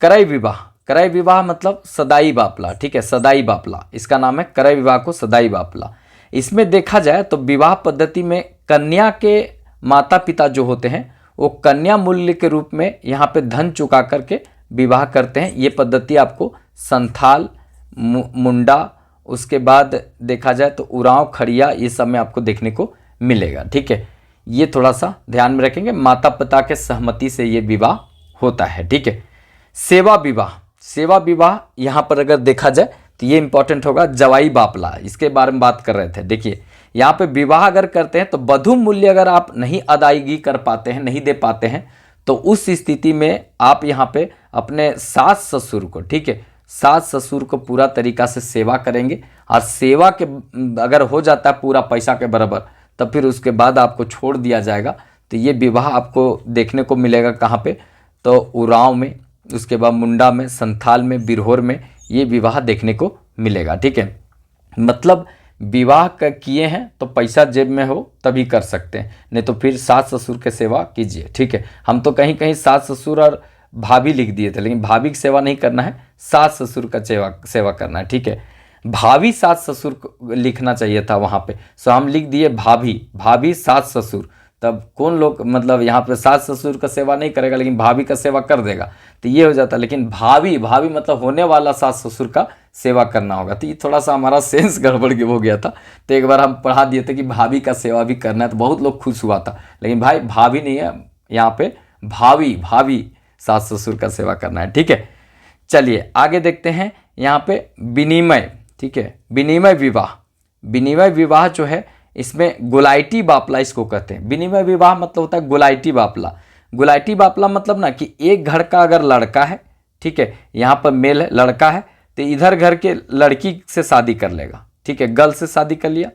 करई विवाह, करई विवाह मतलब सदाई बापला, ठीक है, सदाई बापला इसका नाम है, करई विवाह को सदाई बापला। इसमें देखा जाए तो विवाह पद्धति में कन्या के माता पिता जो होते हैं वो कन्या मूल्य के रूप में यहाँ पे धन चुका करके विवाह करते हैं। ये पद्धति आपको संथाल, मुंडा, उसके बाद देखा जाए तो उरांव, खड़िया, ये सब में आपको देखने को मिलेगा, ठीक है। ये थोड़ा सा ध्यान में रखेंगे, माता पिता के सहमति से ये विवाह होता है, ठीक है। सेवा विवाह, सेवा विवाह यहाँ पर अगर देखा जाए तो ये इंपॉर्टेंट होगा, जवाई बापला, इसके बारे में बात कर रहे थे। देखिए यहाँ पे विवाह अगर करते हैं तो वधु मूल्य अगर आप नहीं अदायगी कर पाते हैं, नहीं दे पाते हैं, तो उस स्थिति में आप यहाँ पे अपने सास ससुर को, ठीक है, सास ससुर को पूरा तरीका से सेवा करेंगे। और सेवा के अगर हो जाता है पूरा पैसा के बराबर, तब फिर उसके बाद आपको छोड़ दिया जाएगा। तो ये विवाह आपको देखने को मिलेगा कहाँ पे, तो उरांव में, उसके बाद मुंडा में, संथाल में, बिरहोर में ये विवाह देखने को मिलेगा, ठीक है। मतलब विवाह किए हैं तो पैसा जेब में हो तभी कर सकते हैं, नहीं तो फिर सास ससुर के सेवा कीजिए, ठीक है। हम तो कहीं कहीं सास ससुर और भाभी लिख दिए थे, लेकिन भाभी की सेवा नहीं करना है, सास ससुर का सेवा करना है, ठीक है। भाभी सास ससुर को लिखना चाहिए था वहाँ पे, सो हम लिख दिए भाभी, भाभी सास ससुर। तब कौन लोग मतलब यहाँ पे सास ससुर का सेवा नहीं करेगा लेकिन भाभी का सेवा कर देगा, तो ये हो जाता। लेकिन भाभी, भाभी मतलब होने वाला सास ससुर का सेवा करना होगा। तो ये थोड़ा सा हमारा सेंस गड़बड़ हो गया था। तो एक बार हम पढ़ा दिए थे कि भाभी का सेवा भी करना है, तो बहुत लोग खुश हुआ था। लेकिन भाई भाभी नहीं है यहाँ पे, भाभी, भाभी सास ससुर का सेवा करना है, ठीक है। चलिए आगे देखते हैं यहाँ पे विनिमय, ठीक है, विनिमय विवाह। विनिमय विवाह जो है इसमें गुलाइटी बापला इसको कहते हैं। विनिमय विवाह मतलब होता है गुलाइटी बापला। गुलाइटी बापला मतलब ना कि एक घर का अगर लड़का है, ठीक है, यहाँ पर मेल है, लड़का है, तो इधर घर के लड़की से शादी कर लेगा, ठीक है, गर्ल से शादी कर लिया।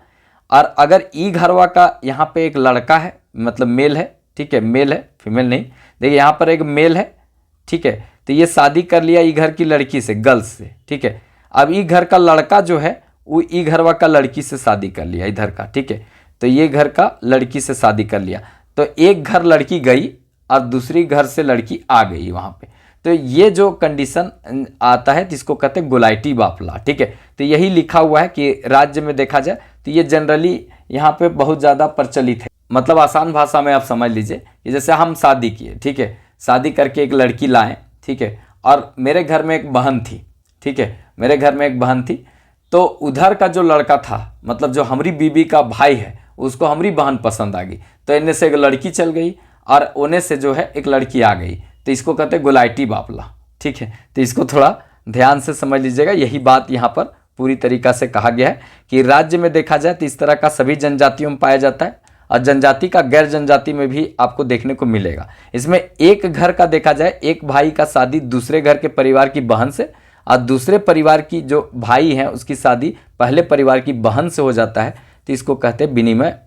और अगर ई घरवा का यहाँ पे एक लड़का है, मतलब मेल है, ठीक है, मेल है, फीमेल नहीं, देखिए यहाँ पर एक मेल है, ठीक है, तो ये शादी कर लिया ई घर की लड़की से, गर्ल्स से, ठीक है। अब ई घर का लड़का जो है वो ई घरवा का लड़की से शादी कर लिया इधर का, ठीक है, तो ये घर का लड़की से शादी कर लिया, तो एक घर लड़की गई और दूसरी घर से लड़की आ गई वहाँ पे। तो ये जो कंडीशन आता है जिसको कहते हैं गुलाइटी बापला, ठीक है। तो यही लिखा हुआ है कि राज्य में देखा जाए तो ये जनरली यहाँ पे बहुत ज़्यादा प्रचलित है। मतलब आसान भाषा में आप समझ लीजिए कि जैसे हम शादी किए, ठीक है, शादी करके एक लड़की लाएं, ठीक है, और मेरे घर में एक बहन थी, ठीक है, मेरे घर में एक बहन थी, तो उधर का जो लड़का था, मतलब जो हमारी बीबी का भाई है, उसको हमारी बहन पसंद आ गई, तो इनमें से एक लड़की चल गई और उन्हें से जो है एक लड़की आ गई, तो इसको कहते हैं गुलाइटी बापला, ठीक है। तो इसको थोड़ा ध्यान से समझ लीजिएगा। यही बात यहाँ पर पूरी तरीका से कहा गया है कि राज्य में देखा जाए तो इस तरह का सभी जनजातियों में पाया जाता है, और जनजाति का गैर जनजाति में भी आपको देखने को मिलेगा। इसमें एक घर का देखा जाए, एक भाई का शादी दूसरे घर के परिवार की बहन से, और दूसरे परिवार की जो भाई हैं उसकी शादी पहले परिवार की बहन से हो जाता है, तो इसको कहते हैं विनिमय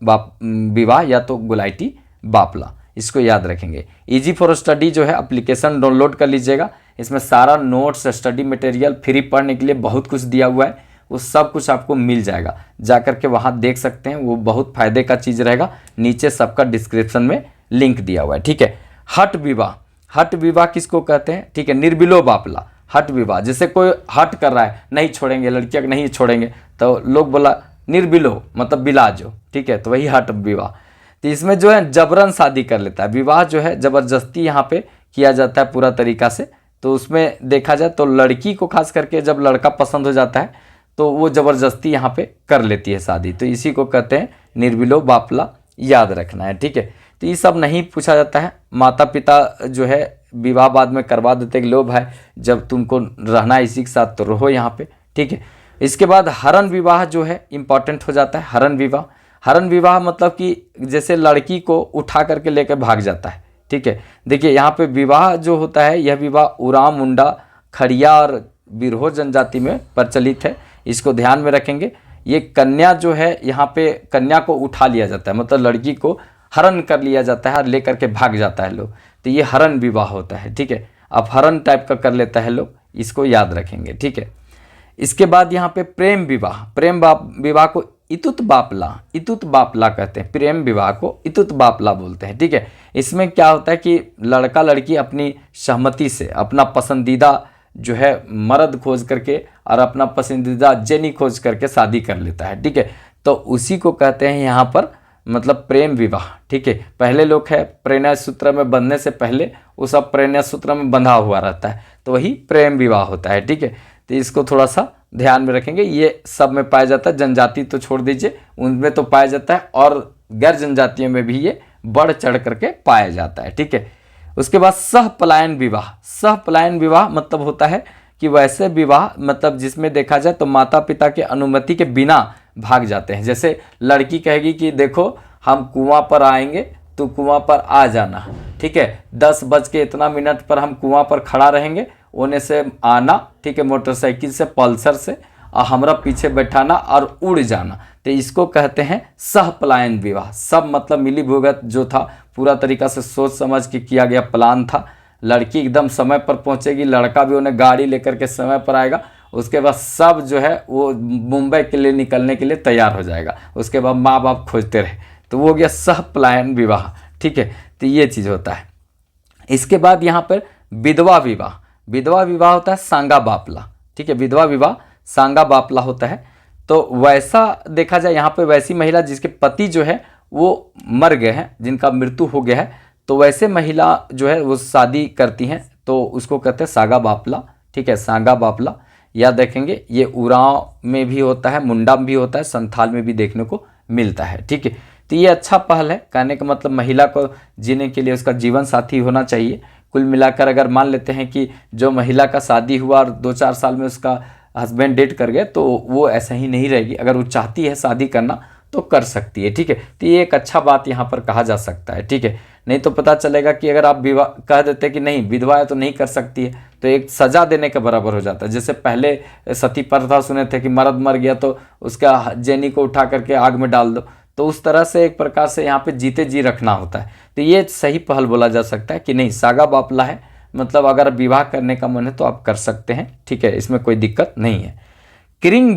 विवाह या तो गुलाइटी बापला। इसको याद रखेंगे। इजी फॉर स्टडी जो है एप्लीकेशन डाउनलोड कर लीजिएगा, इसमें सारा नोट्स, स्टडी मटेरियल फ्री पढ़ने के लिए बहुत कुछ दिया हुआ है, वो सब कुछ आपको मिल जाएगा, जा कर के वहाँ देख सकते हैं, वो बहुत फायदे का चीज़ रहेगा। नीचे सबका डिस्क्रिप्शन में लिंक दिया हुआ है, ठीक है। हट विवाह, हट विवाह किसको कहते हैं, ठीक है, निर्बिलो बापला, हट विवाह। जैसे कोई हट कर रहा है, नहीं छोड़ेंगे लड़कियाँ नहीं छोड़ेंगे, तो लोग बोला निर्बिलो मतलब बिलाजो, ठीक है, तो वही हट विवाह। तो इसमें जो है जबरन शादी कर लेता है, विवाह जो है ज़बरदस्ती यहाँ पे किया जाता है पूरा तरीका से। तो उसमें देखा जाए तो लड़की को खास करके जब लड़का पसंद हो जाता है तो वो ज़बरदस्ती यहाँ पे कर लेती है शादी, तो इसी को कहते हैं निर्बिलो बापला, याद रखना है, ठीक है। तो ये सब नहीं पूछा जाता है, माता पिता जो है विवाह बाद में करवा देते कि लो भाई जब तुमको रहना है इसी के साथ तो रहो यहाँ पे, ठीक है। इसके बाद हरण विवाह जो है इंपॉर्टेंट हो जाता है। हरण विवाह, हरण विवाह मतलब कि जैसे लड़की को उठा करके लेकर भाग जाता है, ठीक है। देखिए यहाँ पे विवाह जो होता है, यह विवाह उरांव, मुंडा, खड़िया और बिरहो जनजाति में प्रचलित है, इसको ध्यान में रखेंगे। ये कन्या जो है यहाँ पे कन्या को उठा लिया जाता है, मतलब लड़की को हरण कर लिया जाता है और लेकर के भाग जाता है लोग, तो ये हरण विवाह होता है, ठीक है। अपहरण टाइप का कर लेता है लोग, इसको याद रखेंगे, ठीक है। इसके बाद यहाँ पे प्रेम विवाह, विवाह को इतुत बापला कहते हैं, प्रेम विवाह को इतुत बापला बोलते हैं, ठीक है। इसमें क्या होता है कि लड़का लड़की अपनी सहमति से अपना पसंदीदा जो है मर्द खोज करके और अपना पसंदीदा जेनी खोज करके शादी कर लेता है, ठीक है। तो उसी को कहते हैं यहाँ पर मतलब प्रेम विवाह, ठीक है। पहले लोग है प्रेरणा सूत्र में बंधने से पहले वो सब प्रेरणा सूत्र में बंधा हुआ रहता है, तो वही प्रेम विवाह होता है, ठीक है। तो इसको थोड़ा सा ध्यान में रखेंगे, ये सब में पाया जाता है, जनजाति तो छोड़ दीजिए, उनमें तो पाया जाता है और गैर जनजातियों में भी ये बढ़ चढ़ करके पाया जाता है, ठीक है। उसके बाद सह पलायन विवाह मतलब होता है कि वैसे विवाह मतलब जिसमें देखा जाए तो माता पिता के अनुमति के बिना भाग जाते हैं। जैसे लड़की कहेगी कि देखो हम कुआं पर आएंगे, तो कुआं पर आ जाना, ठीक है, 10:00 पर हम कुआं पर खड़ा रहेंगे, ओने से आना, ठीक है, मोटरसाइकिल से पल्सर से, और हमरा पीछे बैठाना और उड़ जाना। तो इसको कहते हैं सह पलायन विवाह। सब मतलब मिली भुगत जो था, पूरा तरीका से सोच समझ के किया गया प्लान था। लड़की एकदम समय पर पहुंचेगी, लड़का भी उन्हें गाड़ी लेकर के समय पर आएगा, उसके बाद सब जो है वो मुंबई के लिए निकलने के लिए तैयार हो जाएगा, उसके बाद माँ बाप खोजते रहे, तो वो हो गया सह पलायन विवाह, ठीक है। तो ये चीज़ होता है। इसके बाद यहाँ पर विधवा विवाह होता है सांगा बापला, ठीक है, विधवा विवाह सांगा बापला होता है। तो वैसा देखा जाए यहाँ पे वैसी महिला जिसके पति जो है वो मर गए हैं, जिनका मृत्यु हो गया है, तो वैसे महिला जो है वो शादी करती हैं, तो उसको कहते हैं सागा बापला, ठीक है, सांगा बापला। याद रखेंगे ये उरांव में भी होता है, मुंडा में भी होता है, संथाल में भी देखने को मिलता है, ठीक है। तो ये अच्छा पहल है, कहने का मतलब महिला को जीने के लिए उसका जीवन साथी होना चाहिए। कुल मिलाकर अगर मान लेते हैं कि जो महिला का शादी हुआ और 2-4 साल में उसका हस्बैंड डेट कर गए, तो वो ऐसा ही नहीं रहेगी, अगर वो चाहती है शादी करना तो कर सकती है, ठीक है। तो ये एक अच्छा बात यहाँ पर कहा जा सकता है, ठीक है। नहीं तो पता चलेगा कि अगर आप विवाह कह देते कि नहीं विधवा है तो नहीं कर सकती है, तो एक सजा देने के बराबर हो जाता है। जैसे पहले सती प्रथा सुने थे कि मर्द मर गया तो उसका जेनी को उठा करके आग में डाल दो, तो उस तरह से एक प्रकार से यहाँ पे जीते जी रखना होता है। तो ये सही पहल बोला जा सकता है कि नहीं सागा बापला है, मतलब अगर विवाह करने का मन है तो आप कर सकते हैं, ठीक है, इसमें कोई दिक्कत नहीं है। क्रिंग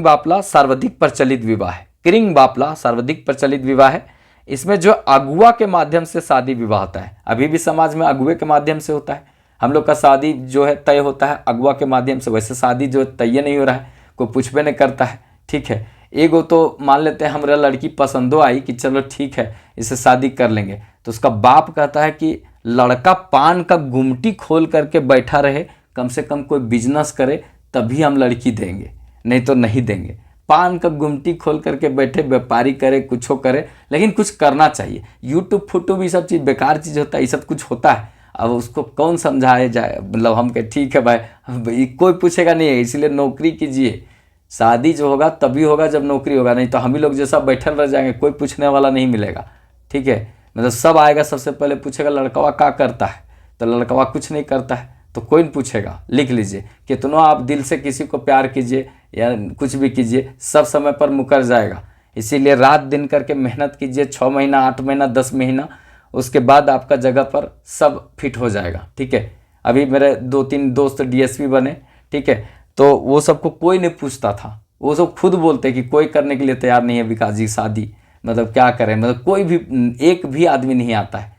बापला सर्वाधिक प्रचलित विवाह है। क्रिंग बापला सर्वाधिक प्रचलित विवाह है। इसमें जो अगुआ के माध्यम से शादी विवाह होता है, अभी भी समाज में अगुए के माध्यम से होता है। हम लोग का शादी जो है तय होता है अगुआ के माध्यम से, वैसे शादी जो तय नहीं हो रहा है, कोई पूछबे नहीं करता है, ठीक है। एगो तो मान लेते हैं हमारा लड़की पसंदो आई कि चलो ठीक है इससे शादी कर लेंगे, तो उसका बाप कहता है कि लड़का पान का गुमटी खोल करके बैठा रहे, कम से कम कोई बिजनेस करे तभी हम लड़की देंगे, नहीं तो नहीं देंगे। पान का गुमटी खोल करके बैठे, व्यापारी करे, कुछ करे, लेकिन कुछ करना चाहिए। यूट्यूब फूट्यूब ये सब चीज़ बेकार चीज़ होता है, ये सब कुछ होता है। अब उसको कौन समझाया जाए, मतलब हम कहे ठीक है भाई, कोई पूछेगा नहीं है, इसीलिए नौकरी कीजिए। शादी जो होगा तभी होगा जब नौकरी होगा, नहीं तो हम ही लोग जैसा बैठल रह जाएंगे, कोई पूछने वाला नहीं मिलेगा, ठीक है। मतलब सब आएगा सबसे पहले पूछेगा लड़कवा क्या करता है, तो लड़कवा कुछ नहीं करता है तो कोई नहीं पूछेगा। लिख लीजिए, कितना आप दिल से किसी को प्यार कीजिए या कुछ भी कीजिए, सब समय पर मुकर जाएगा। इसीलिए रात दिन करके मेहनत कीजिए, 6 महीना 8 महीना 10 महीना, उसके बाद आपका जगह पर सब फिट हो जाएगा, ठीक है। अभी मेरे 2-3 दोस्त डीएसपी बने, ठीक है, तो वो सबको कोई नहीं पूछता था, वो सब खुद बोलते कि कोई करने के लिए तैयार नहीं है विकास जी शादी, मतलब क्या करें, मतलब कोई भी एक भी आदमी नहीं आता है।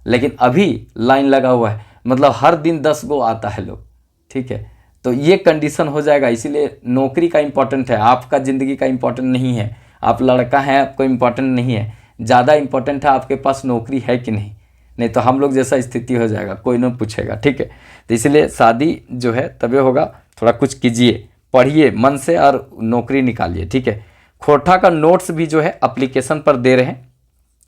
लेकिन अभी लाइन लगा हुआ है, मतलब हर दिन 10 गो आता है लोग, ठीक है। तो ये कंडीशन हो जाएगा, इसीलिए नौकरी का इम्पोर्टेंट है, आपका ज़िंदगी का इम्पोर्टेंट नहीं है। आप लड़का हैं, आपको इम्पोर्टेंट नहीं है, ज़्यादा इम्पोर्टेंट है आपके पास नौकरी है कि नहीं, नहीं तो हम लोग जैसा स्थिति हो जाएगा, कोई नहीं पूछेगा, ठीक है। तो इसलिए शादी जो है तभी होगा, थोड़ा कुछ कीजिए, पढ़िए मन से और नौकरी निकालिए, ठीक है। खोटा का नोट्स भी जो है एप्लीकेशन पर दे रहे हैं,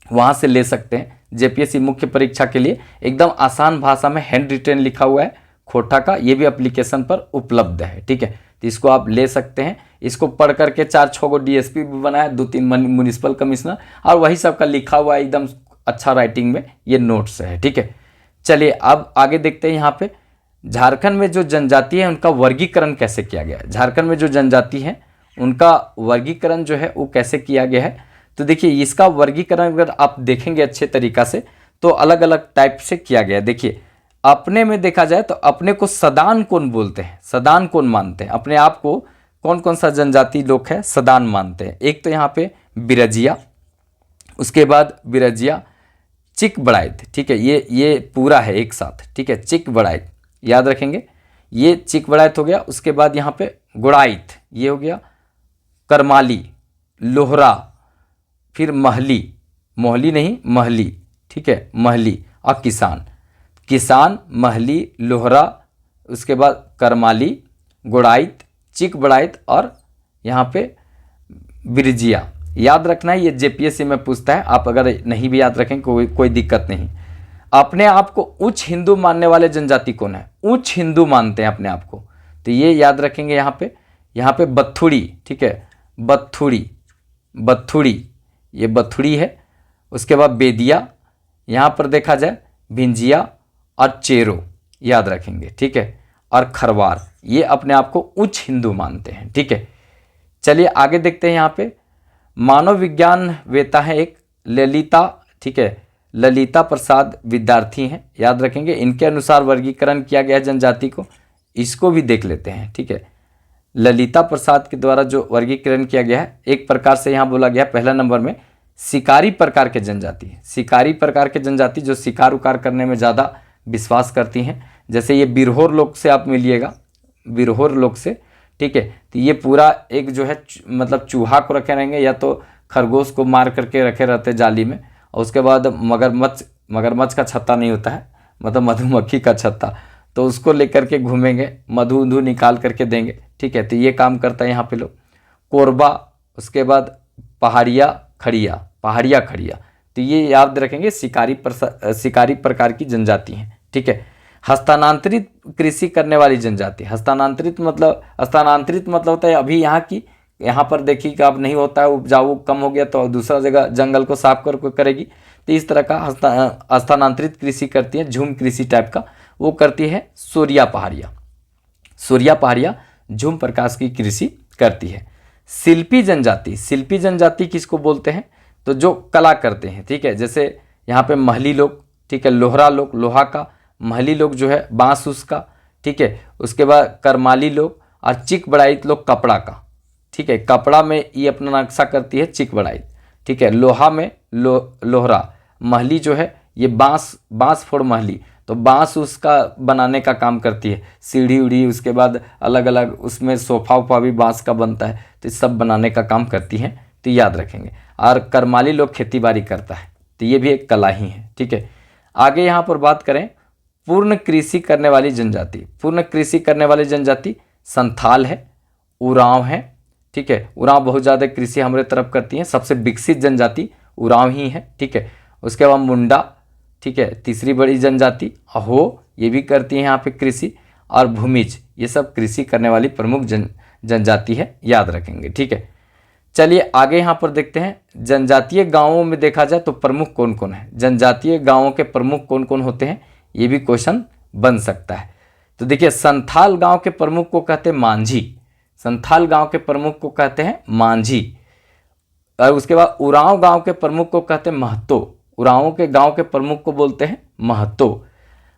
वहाँ से ले सकते हैं। जेपीएससी मुख्य परीक्षा के लिए एकदम आसान भाषा में हैंड रिटेन लिखा हुआ है खोटा का, ये भी एप्लीकेशन पर उपलब्ध है, ठीक है। तो इसको आप ले सकते हैं। इसको पढ़ करके 4-6 गो डीएसपी भी बनाया, 2-3 म्यूनिसिपल कमिश्नर, और वही सब का लिखा हुआ है एकदम अच्छा राइटिंग में, ये नोट्स है, ठीक है। चलिए अब आगे देखते हैं। यहाँ पे झारखंड में जो जनजाति है उनका वर्गीकरण कैसे किया गया है। झारखंड में जो जनजाति है उनका वर्गीकरण जो है वो कैसे किया गया है, तो देखिए इसका वर्गीकरण अगर आप देखेंगे अच्छे तरीक़ा से तो अलग अलग टाइप से किया गया है। देखिए अपने में देखा जाए तो अपने को सदान कौन बोलते हैं, सदान कौन मानते हैं, अपने आप को कौन कौन सा जनजाति लोग है सदान मानते हैं। एक तो यहाँ पे बिरजिया, उसके बाद बिरजिया, चिक बड़ाइत, ठीक है, ये पूरा है एक साथ, ठीक है, चिक बड़ाइत याद रखेंगे, ये चिक बड़ाइत हो गया। उसके बाद यहाँ पे गुड़ाइत ये हो गया, करमाली, लोहरा, फिर महली, मोहली नहीं महली, ठीक है, महली, और किसान, किसान, महली, लोहरा, उसके बाद करमाली, गुड़ाइत, चिक बड़ाइत और यहाँ पे बिरजिया। याद रखना है, ये जेपीएससी में पूछता है, आप अगर नहीं भी याद रखें कोई दिक्कत नहीं। अपने आप को उच्च हिंदू मानने वाले जनजाति कौन है, उच्च हिंदू मानते हैं अपने आप को, तो ये याद रखेंगे यहाँ पे बथुड़ी, ठीक है, बथुड़ी, बथुड़ी, ये बथुड़ी है। उसके बाद बेदिया, यहाँ पर देखा जाए भिंजिया और चेरो याद रखेंगे, ठीक है, और खरवार, ये अपने आप को उच्च हिंदू मानते हैं, ठीक है। चलिए आगे देखते हैं। यहाँ पे मानव विज्ञान वेता है एक ललिता, ठीक है, ललिता प्रसाद विद्यार्थी हैं, याद रखेंगे। इनके अनुसार वर्गीकरण किया गया है जनजाति को, इसको भी देख लेते हैं, ठीक है। ललिता प्रसाद के द्वारा जो वर्गीकरण किया गया है, एक प्रकार से यहाँ बोला गया पहला नंबर में शिकारी प्रकार के जनजाति, शिकारी प्रकार के जनजाति जो शिकार उकार करने में ज़्यादा विश्वास करती हैं, जैसे ये बिरहोर लोग से आप मिलिएगा, बिरहोर लोग से, ठीक है। तो ये पूरा एक जो है मतलब चूहा को रखे रहेंगे या तो खरगोश को मार करके रखे रहते जाली में, और उसके बाद मगरमच्छ का छत्ता नहीं होता है, मतलब मधुमक्खी का छत्ता, तो उसको लेकर के घूमेंगे, मधु उधु निकाल करके देंगे, ठीक है। तो ये काम करता है यहाँ पे लोग। कोरबा, उसके बाद पहाड़िया खड़िया, पहाड़िया खड़िया, तो ये याद रखेंगे शिकारी प्रकार की जनजाति हैं, ठीक है। हस्तांतरित कृषि करने वाली जनजाति, हस्तांतरित मतलब होता है अभी यहाँ की, यहाँ पर देखिए कि अब नहीं होता है, उपजाऊ कम हो गया तो दूसरा जगह जंगल को साफ कर करेगी, तो इस तरह का हस्तांतरित कृषि करती है, झूम कृषि टाइप का वो करती है। सूर्या पहाड़िया, सूर्या पहाड़िया झूम प्रकाश की कृषि करती है। शिल्पी जनजाति, शिल्पी जनजाति किसको बोलते हैं, तो जो कला करते हैं, ठीक है, जैसे यहाँ पे महली लोग, ठीक है, लोहरा लोग लोहा का, महली लोग जो है बांस उसका, ठीक है। उसके बाद करमाली लोग और चिक बड़ाइत लोग कपड़ा का, ठीक है, कपड़ा में ये अपना नक्शा करती है चिक बड़ाइत, ठीक है। लोहा में लोहरा, महली जो है ये बांस फोड़ महली, तो बांस उसका बनाने का काम करती है, सीढ़ी उढ़ी, उसके बाद अलग अलग उसमें सोफा उफा भी बांस का बनता है, तो सब बनाने का काम करती हैं, तो याद रखेंगे। और करमाली लोग खेती बाड़ी करता है, तो ये भी एक कला ही है, ठीक है। आगे यहाँ पर बात करें पूर्ण कृषि करने वाली जनजाति, पूर्ण कृषि करने वाली जनजाति संथाल है, उरांव है, ठीक है। उरांव बहुत ज़्यादा कृषि हमारे तरफ करती हैं, सबसे विकसित जनजाति उरांव ही है, ठीक है। उसके बाद मुंडा, ठीक है, तीसरी बड़ी जनजाति। अहो, ये भी करती है यहाँ पे कृषि। और भूमिज, ये सब कृषि करने वाली प्रमुख जनजाति है, याद रखेंगे, ठीक है। चलिए आगे यहाँ पर देखते हैं जनजातीय गांवों में देखा जाए तो प्रमुख कौन कौन है, जनजातीय गांवों के प्रमुख कौन कौन होते हैं, ये भी क्वेश्चन बन सकता है। तो देखिए संथाल गांव के प्रमुख को कहते हैं मांझी, संथाल गांव के प्रमुख को कहते हैं मांझी। और उसके बाद उरांव गांव के प्रमुख को कहते हैं महतो, उरांव के गांव के प्रमुख को बोलते हैं महतो।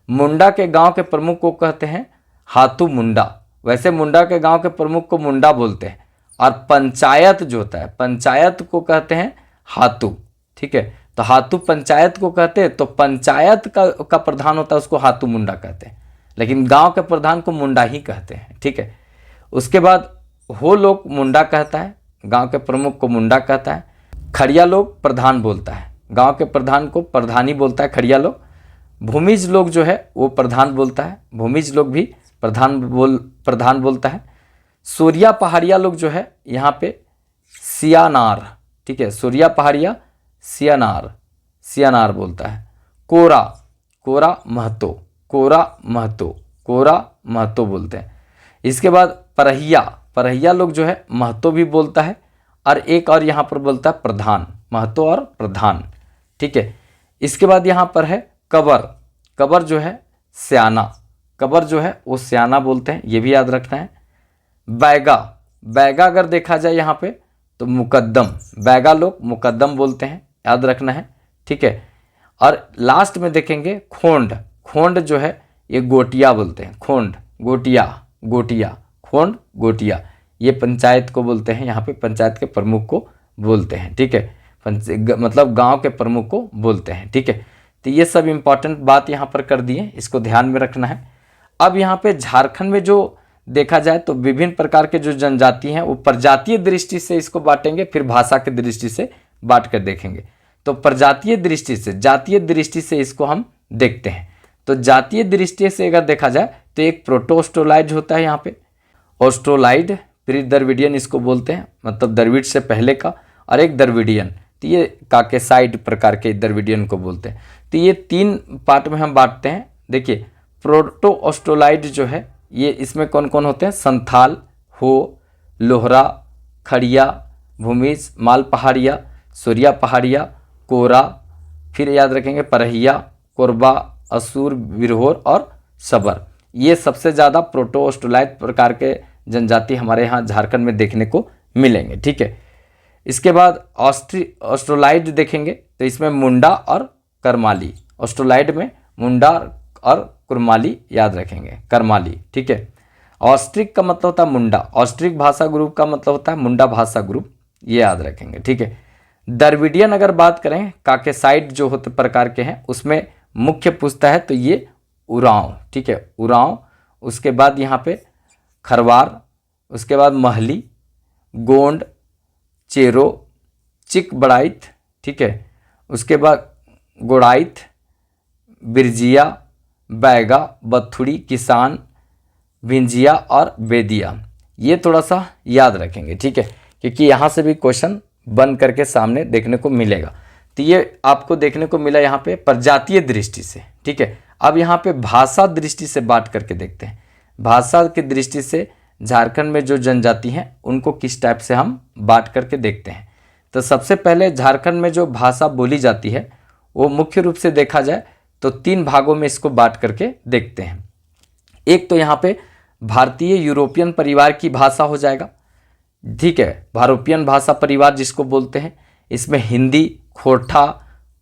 मुंडा के गांव के प्रमुख को कहते हैं हाथू मुंडा, वैसे मुंडा के गांव के प्रमुख को मुंडा बोलते हैं। और पंचायत जो होता है, पंचायत को कहते हैं हाथू, ठीक है। तो हाथू पंचायत को कहते हैं, तो पंचायत का प्रधान होता है उसको हाथू मुंडा कहते हैं, लेकिन गांव के प्रधान को मुंडा ही कहते हैं, ठीक है। उसके बाद हो लोग मुंडा कहता है, गांव के प्रमुख को मुंडा कहता है। खड़िया लोग प्रधान बोलता है, गांव के प्रधान को प्रधानी बोलता है खड़िया लोग। भूमिज लोग जो है वो प्रधान बोलता है, भूमिज लोग भी प्रधान बोलता है। सूर्या पहाड़िया लोग जो है यहाँ पे सियानार, ठीक है, सूर्या पहाड़िया सियानार बोलता है। कोरा महतो बोलते हैं। इसके बाद परहिया लोग जो है महतो भी बोलता है, और एक और यहाँ पर बोलता है प्रधान, महतो और प्रधान, ठीक है। इसके बाद यहाँ पर है कबर जो है स्याना, कबर जो है वो स्याना बोलते हैं, ये भी याद रखना है। बैगा अगर देखा जाए यहाँ पे तो मुकद्दम, बैगा लोग मुकद्दम बोलते हैं, याद रखना है, ठीक है। और लास्ट में देखेंगे खोंड जो है ये गोटिया बोलते हैं, खोंड गोटिया, गोटिया खोंड गोटिया, ये पंचायत को बोलते हैं, यहाँ पे पंचायत के प्रमुख को बोलते हैं, ठीक है, मतलब गांव के प्रमुख को बोलते हैं, ठीक है। तो ये सब इंपॉर्टेंट बात यहाँ पर कर दिए, इसको ध्यान में रखना है। अब यहाँ पे झारखंड में जो देखा जाए तो विभिन्न प्रकार के जो जनजाति हैं वो प्रजातीय दृष्टि से इसको बांटेंगे, फिर भाषा की दृष्टि से बांट कर देखेंगे। तो प्रजातीय दृष्टि से, जातीय दृष्टि से इसको हम देखते हैं। तो जातीय दृष्टि से अगर देखा जाए तो एक प्रोटो ऑस्ट्रोलाइड होता है यहाँ पे, ऑस्ट्रोलाइड प्री द्रविडियन इसको बोलते हैं, मतलब द्रविड़ से पहले का, और एक द्रविडियन, तो ये काकेसाइड प्रकार के द्रविडियन को बोलते हैं। तो ये 3 पार्ट में हम बांटते हैं। देखिए प्रोटो ऑस्ट्रोलाइड जो है ये इसमें कौन कौन होते हैं, संथाल, हो, लोहरा, खड़िया, भूमिज, माल पहाड़िया, सूर्या पहाड़िया, कोरा, फिर याद रखेंगे परहिया, कोरबा, असुर, बिरहोर और सबर। ये सबसे ज़्यादा प्रोटो ऑस्ट्रोलाइड प्रकार के जनजाति हमारे यहाँ झारखंड में देखने को मिलेंगे, ठीक है। इसके बाद ऑस्ट्रोलाइड देखेंगे तो इसमें मुंडा और करमाली, ऑस्ट्रोलाइड में मुंडा और कुरमाली याद रखेंगे, करमाली, ठीक है। ऑस्ट्रिक का मतलब होता है मुंडा, ऑस्ट्रिक भाषा ग्रुप का मतलब होता है मुंडा भाषा ग्रुप, ये याद रखेंगे, ठीक है। द्रविडियन अगर बात करें, काकेसाइड जो होते प्रकार के हैं उसमें मुख्य पूछता है तो ये उरांव, ठीक है, उरांव। उसके बाद यहाँ पे खरवार, उसके बाद महली, गोंड, चेरो, चिक बड़ाइत, ठीक है। उसके बाद गोड़ाइत, बिरजिया, बैगा, बथुड़ी, किसान, भिंजिया और बेदिया। ये थोड़ा सा याद रखेंगे, ठीक है, क्योंकि यहाँ से भी क्वेश्चन बन करके सामने देखने को मिलेगा। तो ये आपको देखने को मिला यहाँ पे प्रजातीय दृष्टि से, ठीक है। अब यहाँ पे भाषा दृष्टि से बात करके देखते हैं। भाषा की दृष्टि से झारखंड में जो जनजाति हैं उनको किस टाइप से हम बांट करके देखते हैं। तो सबसे पहले झारखंड में जो भाषा बोली जाती है वो मुख्य रूप से देखा जाए तो 3 भागों में इसको बांट करके देखते हैं। एक तो यहाँ पे भारतीय यूरोपियन परिवार की भाषा हो जाएगा, ठीक है, भारोपियन भाषा परिवार जिसको बोलते हैं। इसमें हिंदी, खोरठा,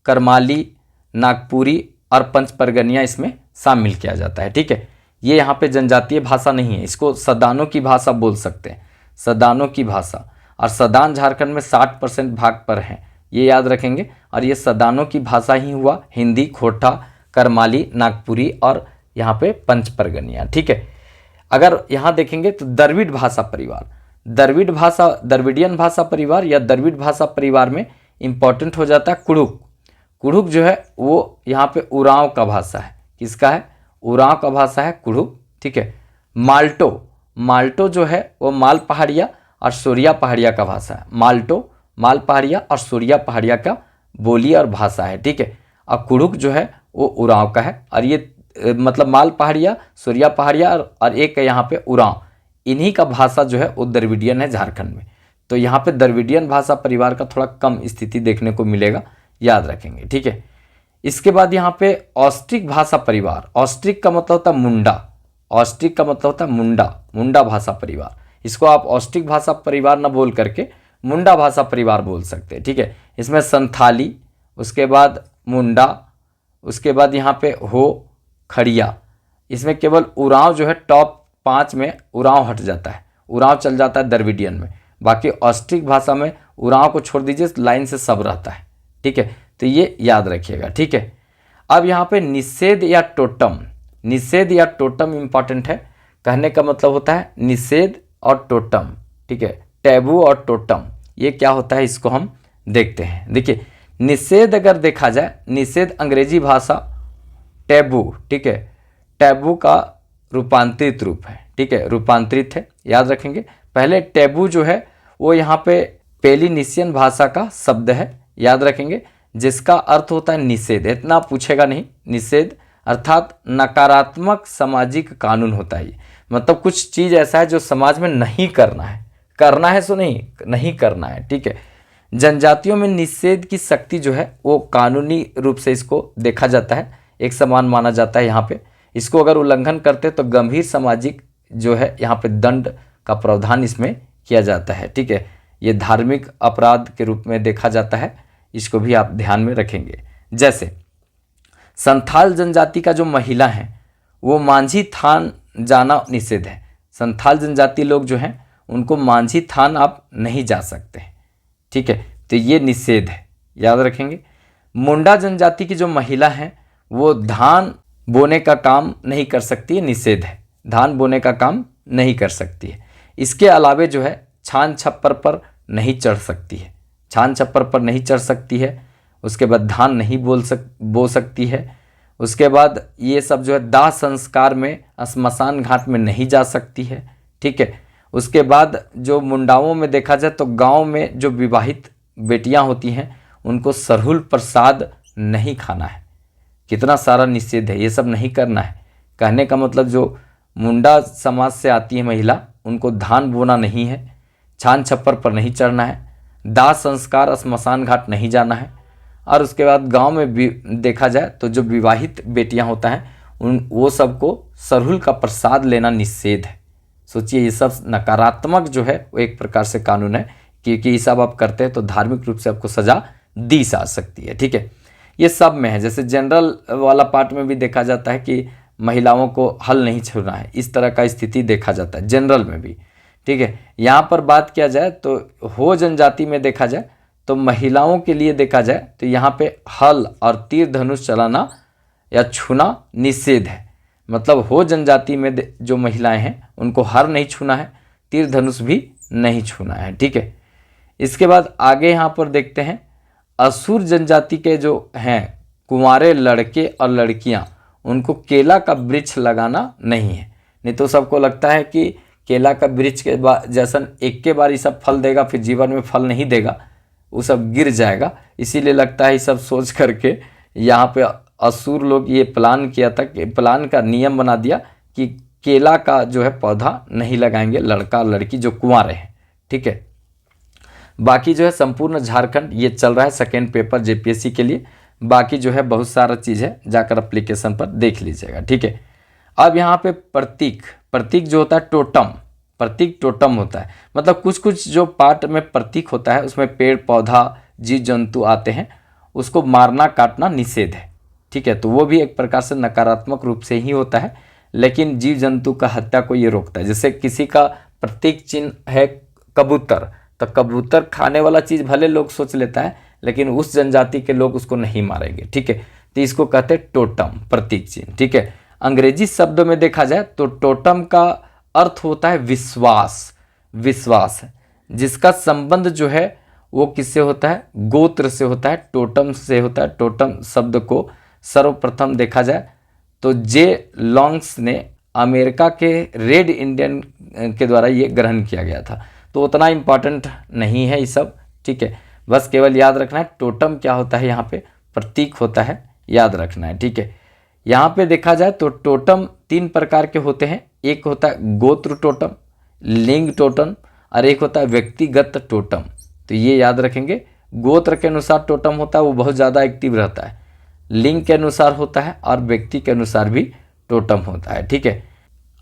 करमाली, नागपुरी और पंच परगनिया इसमें शामिल किया जाता है, ठीक है। ये यहाँ पे जनजातीय भाषा नहीं है, इसको सदानों की भाषा बोल सकते हैं, सदानों की भाषा। और सदान झारखंड में 60% भाग पर हैं, ये याद रखेंगे। और ये सदानों की भाषा ही हुआ हिंदी, खोरठा, करमाली, नागपुरी और यहाँ पे पंच परगनिया, ठीक है। अगर यहाँ देखेंगे तो द्रविड़ भाषा परिवार, द्रविडियन भाषा परिवार या द्रविड़ भाषा परिवार में इंपॉर्टेंट हो जाता है कुड़ुक। कुड़ुक जो है वो यहाँ पे उरांव का भाषा है, किसका है, उरांव का भाषा है कुड़ुक, ठीक है। माल्टो जो है वो माल पहाड़िया और सूर्या पहाड़िया का भाषा है। माल्टो माल पहाड़िया और सूर्या पहाड़िया का बोली और भाषा है, ठीक है। और कुड़ुक जो है वो उरांव का है। और ये मतलब माल पहाड़िया, सूर्या पहाड़िया और एक यहाँ पे उरांव, इन्हीं का भाषा जो है वो द्रविडियन है झारखंड में। तो यहाँ पे द्रविडियन भाषा परिवार का थोड़ा कम स्थिति देखने को मिलेगा, याद रखेंगे, ठीक है। इसके बाद यहाँ पे ऑस्ट्रिक भाषा परिवार, ऑस्ट्रिक का मतलब होता है मुंडा, ऑस्ट्रिक का मतलब होता है मुंडा, मुंडा भाषा परिवार। इसको आप ऑस्ट्रिक भाषा परिवार न बोल करके मुंडा भाषा परिवार बोल सकते हैं, ठीक है। इसमें संथाली, उसके बाद मुंडा, उसके बाद यहाँ पे हो, खड़िया। इसमें केवल उरांव जो है टॉप 5 में उरांव हट जाता है, उरांव चल जाता है द्रविडियन में। बाकी ऑस्ट्रिक भाषा में उरांव को छोड़ दीजिए, लाइन से सब रहता है, ठीक है। तो ये याद रखिएगा, ठीक है। अब यहाँ पे निषेध या टोटम, निषेध या टोटम इंपॉर्टेंट है। कहने का मतलब होता है निषेध और टोटम, ठीक है, टैबू और टोटम, ये क्या होता है इसको हम देखते हैं। देखिए निषेध अगर देखा जाए, निषेध अंग्रेजी भाषा टैबू, ठीक है, टैबू का रूपांतरित रूप है, ठीक है, रूपांतरित है, याद रखेंगे। पहले टैबू जो है वो यहाँ पे पेलिनीशियन भाषा का शब्द है, याद रखेंगे, जिसका अर्थ होता है निषेध। इतना पूछेगा नहीं, निषेध अर्थात नकारात्मक सामाजिक कानून होता है ये, मतलब कुछ चीज़ ऐसा है जो समाज में नहीं करना है, करना है सो नहीं करना है, ठीक है। जनजातियों में निषेध की शक्ति जो है वो कानूनी रूप से इसको देखा जाता है, एक समान माना जाता है यहाँ पे। इसको अगर उल्लंघन करते तो गंभीर सामाजिक जो है यहाँ पे दंड का प्रावधान इसमें किया जाता है, ठीक है। ये धार्मिक अपराध के रूप में देखा जाता है, इसको भी आप ध्यान में रखेंगे। जैसे संथाल जनजाति का जो महिला है वो मांझी थान जाना निषेध है। संथाल जनजाति लोग जो हैं उनको मांझी थान आप नहीं जा सकते हैं, ठीक है, तो ये निषेध है, याद रखेंगे। मुंडा जनजाति की जो महिला हैं वो धान बोने का काम नहीं कर सकती है, निषेध है, धान बोने का काम नहीं कर सकती है। इसके अलावे जो है छान छप्पर पर नहीं चढ़ सकती है, छान छप्पर पर नहीं चढ़ सकती है। उसके बाद धान नहीं बो सकती है। उसके बाद ये सब जो है दाह संस्कार में श्मशान घाट में नहीं जा सकती है, ठीक है। उसके बाद जो मुंडाओं में देखा जाए तो गांव में जो विवाहित बेटियां होती हैं उनको सरहुल प्रसाद नहीं खाना है। कितना सारा निषेध है, ये सब नहीं करना है। कहने का मतलब जो मुंडा समाज से आती है महिला उनको धान बोना नहीं है, छान छप्पर पर नहीं चढ़ना है, दाह संस्कार श्मशान घाट नहीं जाना है। और उसके बाद गांव में भी देखा जाए तो जो विवाहित बेटियां होता हैं वो सबको सरहुल का प्रसाद लेना निषेध है। सोचिए, ये सब नकारात्मक जो है वो एक प्रकार से कानून है, क्योंकि ये सब आप करते हैं तो धार्मिक रूप से आपको सजा दी जा सकती है, ठीक है। ये सब में है। जैसे जनरल वाला पार्ट में भी देखा जाता है कि महिलाओं को हल नहीं छूना है, इस तरह का स्थिति देखा जाता है जनरल में भी, ठीक है। यहाँ पर बात किया जाए तो हो जनजाति में देखा जाए तो महिलाओं के लिए देखा जाए तो यहाँ पे हल और तीर धनुष चलाना या छूना निषेध है। मतलब हो जनजाति में जो महिलाएं हैं उनको हर नहीं छूना है, तीर धनुष भी नहीं छूना है, ठीक है। इसके बाद आगे यहाँ पर देखते हैं असुर जनजाति के जो हैं कुंवारे लड़के और लड़कियाँ उनको केला का वृक्ष लगाना नहीं है। नहीं तो सबको लगता है कि केला का वृक्ष के बाद जैसन एक के बार ये सब फल देगा फिर जीवन में फल नहीं देगा, वो सब गिर जाएगा। इसीलिए लगता है ये सब सोच करके यहाँ पे असुर लोग ये प्लान किया था, कि प्लान का नियम बना दिया कि केला का जो है पौधा नहीं लगाएंगे लड़का लड़की जो कुंवारे हैं, ठीक है। बाकी जो है संपूर्ण झारखंड ये चल रहा है सेकेंड पेपर जेपीएससी के लिए। बाकी जो है बहुत सारा चीज़ है, जाकर एप्लीकेशन पर देख लीजिएगा, ठीक है। अब यहाँ पे प्रतीक जो होता है प्रतीक टोटम होता है। मतलब कुछ कुछ जो पार्ट में प्रतीक होता है उसमें पेड़ पौधा जीव जंतु आते हैं, उसको मारना काटना निषेध है, ठीक है। तो वो भी एक प्रकार से नकारात्मक रूप से ही होता है, लेकिन जीव जंतु का हत्या को ये रोकता है। जैसे किसी का प्रतीक चिन्ह है कबूतर, तो कबूतर खाने वाला चीज़ भले लोग सोच लेता है, लेकिन उस जनजाति के लोग उसको नहीं मारेंगे, ठीक है। तो इसको कहते हैं टोटम, प्रतीक चिन्ह, ठीक है। अंग्रेजी शब्द में देखा जाए तो टोटम का अर्थ होता है विश्वास, जिसका संबंध जो है वो किससे होता है, गोत्र से होता है, टोटम से होता है। टोटम शब्द को सर्वप्रथम देखा जाए तो जे लॉन्ग्स ने अमेरिका के रेड इंडियन के द्वारा ये ग्रहण किया गया था। तो उतना इम्पॉर्टेंट नहीं है ये सब, ठीक है। बस केवल याद रखना है टोटम क्या होता है, यहाँ पे प्रतीक होता है, याद रखना है, ठीक है। यहाँ पे देखा जाए तो टोटम 3 प्रकार के होते हैं। एक होता है गोत्र टोटम, लिंग टोटम और एक होता है व्यक्तिगत टोटम। तो ये याद रखेंगे। गोत्र के अनुसार टोटम होता है वो बहुत ज़्यादा एक्टिव रहता है, लिंग के अनुसार होता है और व्यक्ति के अनुसार भी टोटम होता है, ठीक है।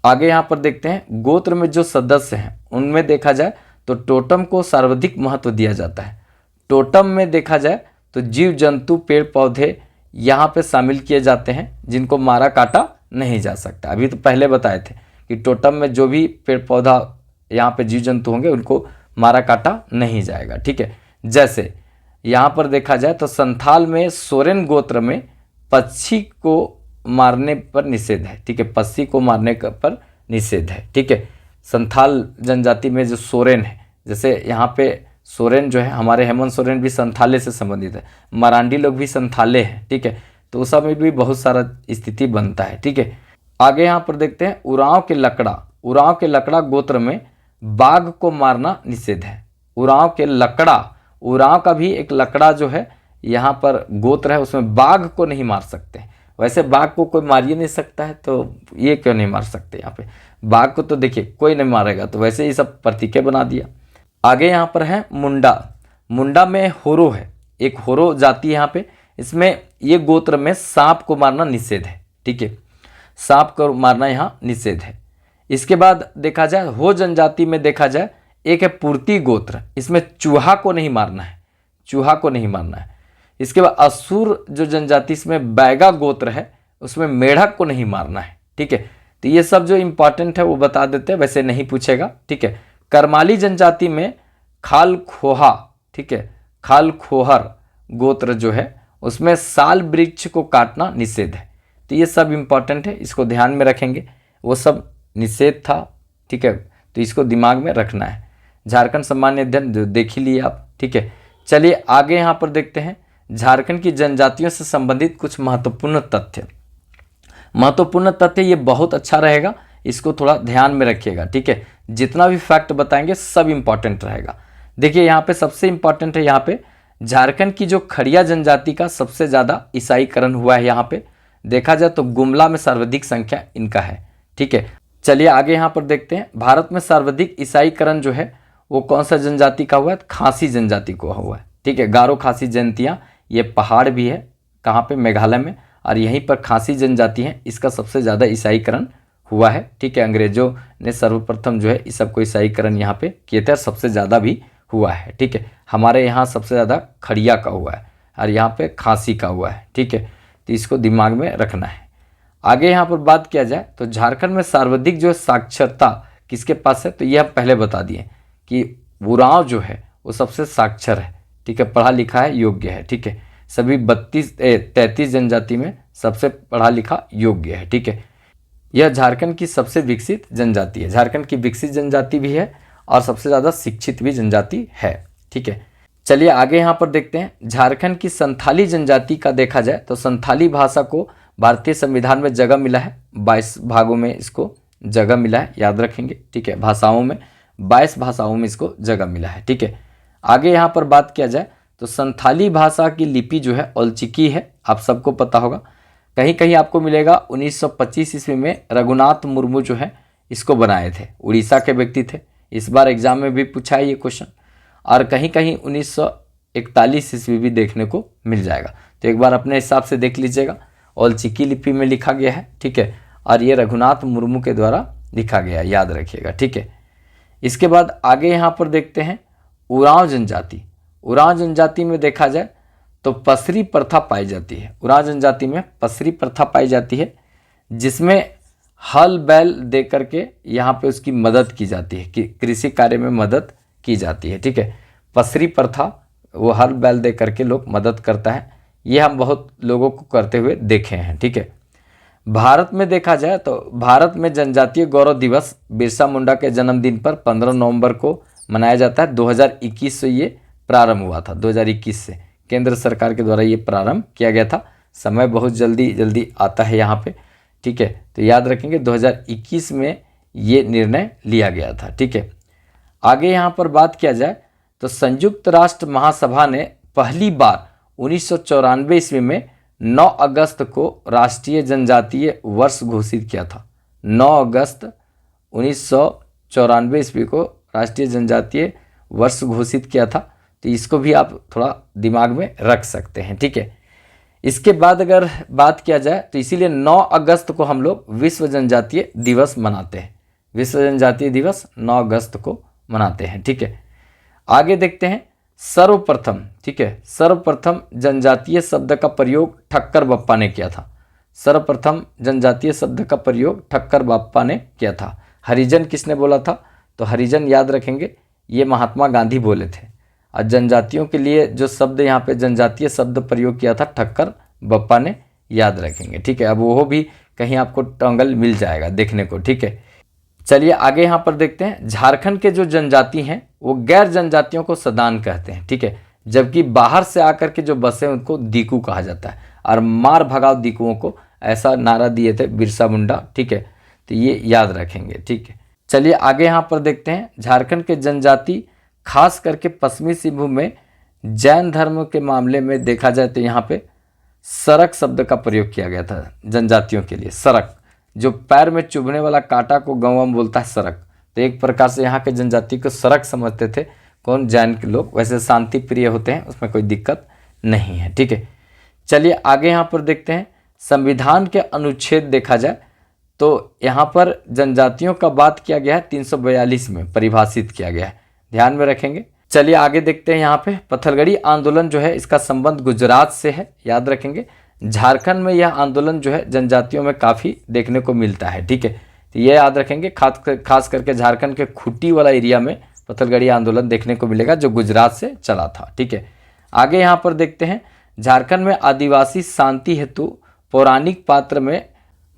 आगे यहाँ पर देखते हैं गोत्र में जो सदस्य हैं उनमें देखा जाए तो टोटम को सर्वाधिक महत्व दिया जाता है। टोटम में देखा जाए तो जीव जंतु पेड़ पौधे यहाँ पे शामिल किए जाते हैं जिनको मारा काटा नहीं जा सकता। अभी तो पहले बताए थे कि टोटम में जो भी पेड़ पौधा यहाँ पे जीव जंतु होंगे उनको मारा काटा नहीं जाएगा, ठीक है। जैसे यहाँ पर देखा जाए तो संथाल में सोरेन गोत्र में पक्षी को मारने पर निषेध है, ठीक है। पक्षी को मारने पर निषेध है, ठीक है। संथाल जनजाति में जो सोरेन है, जैसे यहाँ पे सोरेन जो है हमारे हेमंत सोरेन भी संथाले से संबंधित है, मरांडी लोग भी संथाले हैं, ठीक है। तो उस समय भी बहुत सारा स्थिति बनता है, ठीक है। आगे यहाँ पर देखते हैं उरांव के लकड़ा गोत्र में बाघ को मारना निषेध है। उरांव का भी एक लकड़ा जो है यहाँ पर गोत्र है, उसमें बाघ को नहीं मार सकते। वैसे बाघ को कोई मार ही नहीं सकता है, तो ये क्यों नहीं मार सकते। यहाँ पे बाघ को तो देखिए कोई नहीं मारेगा, तो वैसे ही सब प्रतीकें बना दिया। आगे यहाँ पर है मुंडा में होरो है, एक होरो जाति है यहाँ पे। इसमें ये गोत्र में सांप को मारना निषेध है, ठीक है। सांप को मारना यहाँ निषेध है। इसके बाद देखा जाए हो जनजाति में देखा जाए एक है पूर्ति गोत्र, इसमें चूहा को नहीं मारना है। इसके बाद असुर जो जनजाति इसमें बैगा गोत्र है, उसमें मेढक को नहीं मारना है, ठीक है। तो ये सब जो इंपॉर्टेंट है वो बता देते हैं, वैसे नहीं पूछेगा, ठीक है। करमाली जनजाति में खाल खोहा, ठीक है, खाल खोहर गोत्र जो है उसमें साल वृक्ष को काटना निषेध है। तो ये सब इंपॉर्टेंट है, इसको ध्यान में रखेंगे, वो सब निषेध था, ठीक है, तो इसको दिमाग में रखना है। झारखंड सामान्य अध्ययन देख ही लिए आप, ठीक है। चलिए आगे यहाँ पर देखते हैं झारखंड की जनजातियों से संबंधित कुछ महत्वपूर्ण तथ्य। महत्वपूर्ण तथ्य ये बहुत अच्छा रहेगा, इसको थोड़ा ध्यान में रखिएगा, ठीक है। जितना भी फैक्ट बताएंगे सब इंपॉर्टेंट रहेगा। देखिए यहाँ पे सबसे इंपॉर्टेंट है, यहाँ पे झारखंड की जो खड़िया जनजाति का सबसे ज़्यादा ईसाईकरण हुआ है। यहाँ पे देखा जाए तो गुमला में सर्वाधिक संख्या इनका है, ठीक है। चलिए आगे यहाँ पर देखते हैं भारत में सर्वाधिक ईसाईकरण जो है वो कौन सा जनजाति का हुआ है? खासी जनजाति को हुआ है, ठीक है। गारो खासी जनतियाँ, ये पहाड़ भी है कहाँ पे? मेघालय में, और यहीं पर खासी जनजाति है, इसका सबसे ज़्यादा ईसाईकरण हुआ है, ठीक है। अंग्रेजों ने सर्वप्रथम जो है इस सबको ईसाईकरण यहाँ पे किए थे और सबसे ज़्यादा भी हुआ है, ठीक है। हमारे यहाँ सबसे ज़्यादा खड़िया का हुआ है और यहाँ पे खासी का हुआ है, ठीक है। तो इसको दिमाग में रखना है। आगे यहाँ पर बात किया जाए तो झारखंड में सर्वाधिक जो साक्षरता किसके पास है? तो ये हम पहले बता दिए कि उरांव जो है वो सबसे साक्षर है, ठीक है, पढ़ा लिखा है, योग्य है, ठीक है। सभी 33 जनजाति में सबसे पढ़ा लिखा योग्य है, ठीक है। यह झारखंड की सबसे विकसित जनजाति है, झारखंड की विकसित जनजाति भी है और सबसे ज़्यादा शिक्षित भी जनजाति है, ठीक है। चलिए आगे यहाँ पर देखते हैं झारखंड की संथाली जनजाति का देखा जाए तो संथाली भाषा को भारतीय संविधान में जगह मिला है, 22 भागों में इसको जगह मिला है, याद रखेंगे, ठीक है। भाषाओं में 22 भाषाओं में इसको जगह मिला है, ठीक है। आगे यहाँ पर बात किया जाए तो संथाली भाषा की लिपि जो है औलचिकी है, आप सबको पता होगा। कहीं कहीं आपको मिलेगा 1925 ईस्वी में रघुनाथ मुर्मू जो है इसको बनाए थे, उड़ीसा के व्यक्ति थे। इस बार एग्जाम में भी पूछा है ये क्वेश्चन। और कहीं कहीं 1941 ईस्वी भी देखने को मिल जाएगा, तो एक बार अपने हिसाब से देख लीजिएगा। औलचिकी लिपि में लिखा गया है, ठीक है, और ये रघुनाथ मुर्मू के द्वारा लिखा गया है, याद रखिएगा, ठीक है। इसके बाद आगे यहाँ पर देखते हैं उरांव जनजाति। उरांव जनजाति में देखा जाए तो पसरी प्रथा पाई जाती है। उरांव जनजाति में पसरी प्रथा पाई जाती है, जिसमें हल बैल दे करके यहाँ पे उसकी मदद की जाती है, कि कृषि कार्य में मदद की जाती है, ठीक है। पसरी प्रथा, वो हल बैल दे करके लोग मदद करता है, ये हम बहुत लोगों को करते हुए देखे हैं, ठीक है। भारत में देखा जाए तो भारत में जनजातीय गौरव दिवस बिरसा मुंडा के जन्मदिन पर 15 नवंबर को मनाया जाता है। 2021 से ये प्रारंभ हुआ था, 2021 से केंद्र सरकार के द्वारा ये प्रारंभ किया गया था। समय बहुत जल्दी जल्दी आता है यहाँ पे, ठीक है, तो याद रखेंगे 2021 में ये निर्णय लिया गया था, ठीक है। आगे यहाँ पर बात किया जाए तो संयुक्त राष्ट्र महासभा ने पहली बार 1994 ईस्वी में 9 अगस्त को राष्ट्रीय जनजातीय वर्ष घोषित किया था। 9 अगस्त 1994 ईस्वी को राष्ट्रीय जनजातीय वर्ष घोषित किया था, तो इसको भी आप थोड़ा दिमाग में रख सकते हैं, ठीक है। इसके बाद अगर बात किया जाए तो इसीलिए 9 अगस्त को हम लोग विश्व जनजातीय दिवस मनाते हैं। विश्व जनजातीय दिवस 9 अगस्त को मनाते हैं, ठीक है। आगे देखते हैं सर्वप्रथम, ठीक है, सर्वप्रथम जनजातीय शब्द का प्रयोग ठक्कर बप्पा ने किया था। सर्वप्रथम जनजातीय शब्द का प्रयोग ठक्कर बप्पा ने किया था। हरिजन किसने बोला था? तो हरिजन याद रखेंगे ये महात्मा गांधी बोले थे। और जनजातियों के लिए जो शब्द यहाँ पे जनजातीय शब्द प्रयोग किया था ठक्कर बप्पा ने, याद रखेंगे, ठीक है। अब वो भी कहीं आपको टंगल मिल जाएगा देखने को, ठीक है। चलिए आगे यहाँ पर देखते हैं झारखंड के जो जनजाति हैं वो गैर जनजातियों को सदान कहते हैं, ठीक है, जबकि बाहर से आकर के जो बसे उनको दीकू कहा जाता है। और मार भगाओ दीकुओं को, ऐसा नारा दिए थे बिरसा मुंडा, ठीक है, तो ये याद रखेंगे, ठीक है। चलिए आगे यहाँ पर देखते हैं झारखंड के जनजाति खास करके पश्चिमी सिंहभूम में जैन धर्म के मामले में देखा जाए तो यहाँ पे सरक शब्द का प्रयोग किया गया था जनजातियों के लिए। सरक, जो पैर में चुभने वाला कांटा को गाँव में बोलता है सरक, तो एक प्रकार से यहाँ के जनजाति को सरक समझते थे कौन? जैन के लोग। वैसे शांति प्रिय होते हैं, उसमें कोई दिक्कत नहीं है, ठीक है। चलिए आगे यहाँ पर देखते हैं संविधान के अनुच्छेद देखा जाए तो यहाँ पर जनजातियों का बात किया गया है 342 में परिभाषित किया गया है, ध्यान में रखेंगे। चलिए आगे देखते हैं यहाँ पे पत्थलगड़ी आंदोलन जो है इसका संबंध गुजरात से है, याद रखेंगे। झारखंड में यह आंदोलन जो है जनजातियों में काफ़ी देखने को मिलता है। ठीक है, तो ये याद रखेंगे, खास करके झारखंड के खूंटी वाला एरिया में पत्थलगड़ी आंदोलन देखने को मिलेगा जो गुजरात से चला था। ठीक है, आगे यहाँ पर देखते हैं, झारखंड में आदिवासी शांति हेतु पौराणिक पात्र में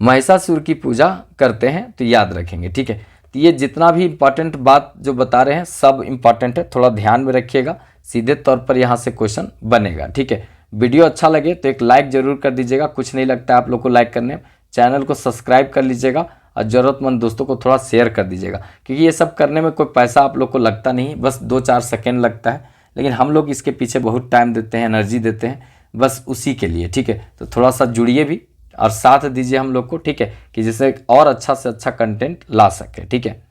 महिषासुर की पूजा करते हैं, तो याद रखेंगे। ठीक है, तो ये जितना भी इम्पॉर्टेंट बात जो बता रहे हैं सब इम्पॉर्टेंट है, थोड़ा ध्यान में रखिएगा, सीधे तौर पर यहाँ से क्वेश्चन बनेगा। ठीक है, वीडियो अच्छा लगे तो एक लाइक जरूर कर दीजिएगा, कुछ नहीं लगता है आप लोग को लाइक करने में। चैनल को सब्सक्राइब कर लीजिएगा और ज़रूरतमंद दोस्तों को थोड़ा शेयर कर दीजिएगा, क्योंकि ये सब करने में कोई पैसा आप लोग को लगता नहीं, बस 2-4 सेकेंड लगता है, लेकिन हम लोग इसके पीछे बहुत टाइम देते हैं, एनर्जी देते हैं, बस उसी के लिए। ठीक है, तो थोड़ा सा जुड़िए भी और साथ दीजिए हम लोग को। ठीक है, कि जिससे और अच्छा से अच्छा कंटेंट ला सके। ठीक है,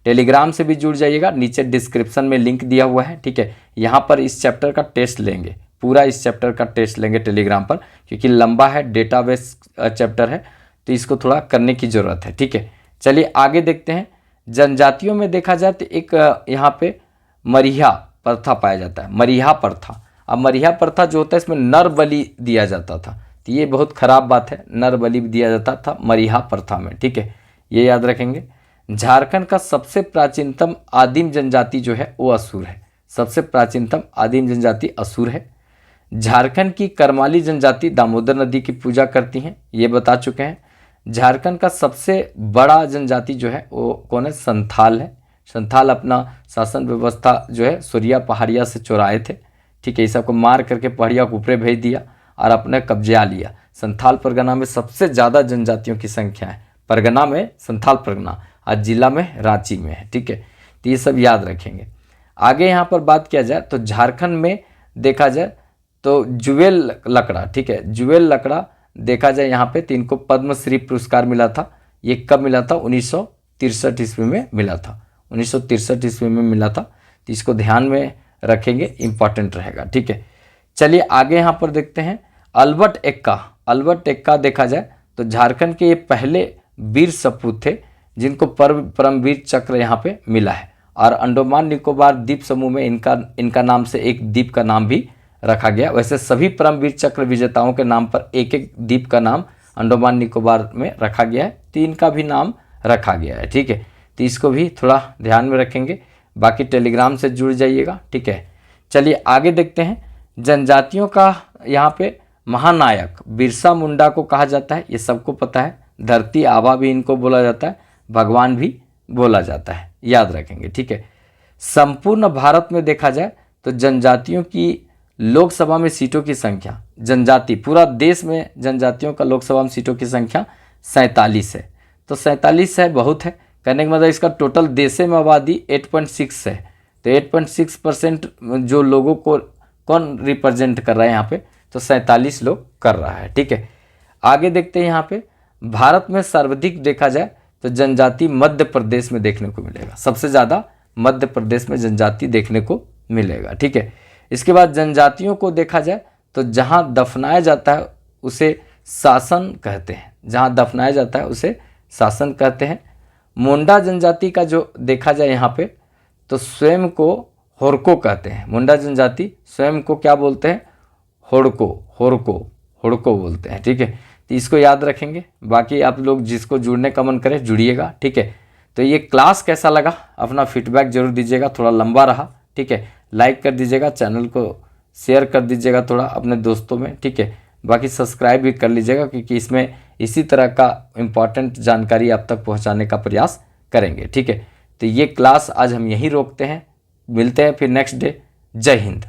टेलीग्राम से भी जुड़ जाइएगा, नीचे डिस्क्रिप्शन में लिंक दिया हुआ है। ठीक है, यहाँ पर इस चैप्टर का टेस्ट लेंगे, पूरा इस चैप्टर का टेस्ट लेंगे टेलीग्राम पर, क्योंकि लंबा है, डेटाबेस चैप्टर है, तो इसको थोड़ा करने की ज़रूरत है। ठीक है, चलिए आगे देखते हैं। जनजातियों में देखा जाए तो एक यहाँ पे मरिहा प्रथा पाया जाता है, मरिहा प्रथा। अब मरिहा प्रथा जो होता है इसमें नर बलि दिया जाता था, तो ये बहुत ख़राब बात है, नर बलि दिया जाता था मरिहा प्रथा में। ठीक है, ये याद रखेंगे। झारखंड का सबसे प्राचीनतम आदिम जनजाति जो है वो असुर है, सबसे प्राचीनतम आदिम जनजाति असुर है। झारखंड की करमाली जनजाति दामोदर नदी की पूजा करती हैं, ये बता चुके हैं। झारखंड का सबसे बड़ा जनजाति जो है वो कौन है? संथाल है। संथाल अपना शासन व्यवस्था जो है सूर्या पहाड़िया से चुराए थे। ठीक है, इस सबको मार करके पहाड़िया को ऊपरे भेज दिया और अपने कब्जा लिया। संथाल परगना में सबसे ज़्यादा जनजातियों की संख्या है, परगना में संथाल परगना और जिला में रांची में है। ठीक है, तो ये सब याद रखेंगे। आगे यहाँ पर बात किया जाए तो झारखंड में देखा जाए तो जुवेल लकड़ा, ठीक है, जुवेल लकड़ा देखा जाए यहाँ पे, तो इनको पद्मश्री पुरस्कार मिला था। ये कब मिला था? 1963 ईस्वी में मिला था, 1963 ईस्वी में मिला था, तो इसको ध्यान में रखेंगे, इंपॉर्टेंट रहेगा। ठीक है, चलिए आगे यहाँ पर देखते हैं। अल्बर्ट एक्का, अल्बर्ट एक्का देखा जाए तो झारखंड के ये पहले वीर सपूत थे जिनको परमवीर चक्र यहाँ पे मिला है, और अंडमान निकोबार द्वीप समूह में इनका नाम से एक द्वीप का नाम भी रखा गया। वैसे सभी परमवीर चक्र विजेताओं के नाम पर एक एक द्वीप का नाम अंडमान निकोबार में रखा गया है, तो इनका भी नाम रखा गया है। ठीक है, तो इसको भी थोड़ा ध्यान में रखेंगे, बाकी टेलीग्राम से जुड़ जाइएगा। ठीक है, चलिए आगे देखते हैं। जनजातियों का यहाँ पे महानायक बिरसा मुंडा को कहा जाता है, ये सबको पता है। धरती आबा भी इनको बोला जाता है, भगवान भी बोला जाता है, याद रखेंगे। ठीक है, संपूर्ण भारत में देखा जाए तो जनजातियों की लोकसभा में सीटों की संख्या, जनजाति पूरा देश में जनजातियों का लोकसभा में सीटों की संख्या 47 है। तो 47 है, बहुत है, कहने का मतलब इसका टोटल देश में आबादी 8.6 है, तो 8.6% जो लोगों को कौन रिप्रेजेंट कर रहा है यहाँ पे? तो 47 लोग कर रहा है। ठीक है, आगे देखते हैं। यहाँ पे भारत में सर्वाधिक देखा जाए तो जनजाति मध्य प्रदेश में देखने को मिलेगा, सबसे ज़्यादा मध्य प्रदेश में जनजाति देखने को मिलेगा। ठीक है, इसके बाद जनजातियों को देखा जाए तो जहाँ दफनाया जाता है उसे शासन कहते हैं, जहाँ दफनाया जाता है उसे शासन कहते हैं। मुंडा जनजाति का जो देखा जाए यहाँ पे तो स्वयं को होड़को कहते हैं। मुंडा जनजाति स्वयं को क्या बोलते हैं? होड़को, होड़को, होड़को बोलते हैं। ठीक है, तो इसको याद रखेंगे। बाकी आप लोग जिसको जुड़ने का मन करे जुड़िएगा। ठीक है, तो ये क्लास कैसा लगा अपना फीडबैक जरूर दीजिएगा, थोड़ा लंबा रहा। ठीक है, लाइक कर दीजिएगा, चैनल को शेयर कर दीजिएगा थोड़ा अपने दोस्तों में। ठीक है, बाकी सब्सक्राइब भी कर लीजिएगा, क्योंकि इसमें इसी तरह का इम्पॉर्टेंट जानकारी आप तक पहुंचाने का प्रयास करेंगे। ठीक है, तो ये क्लास आज हम यहीं रोकते हैं, मिलते हैं फिर नेक्स्ट डे। जय हिंद।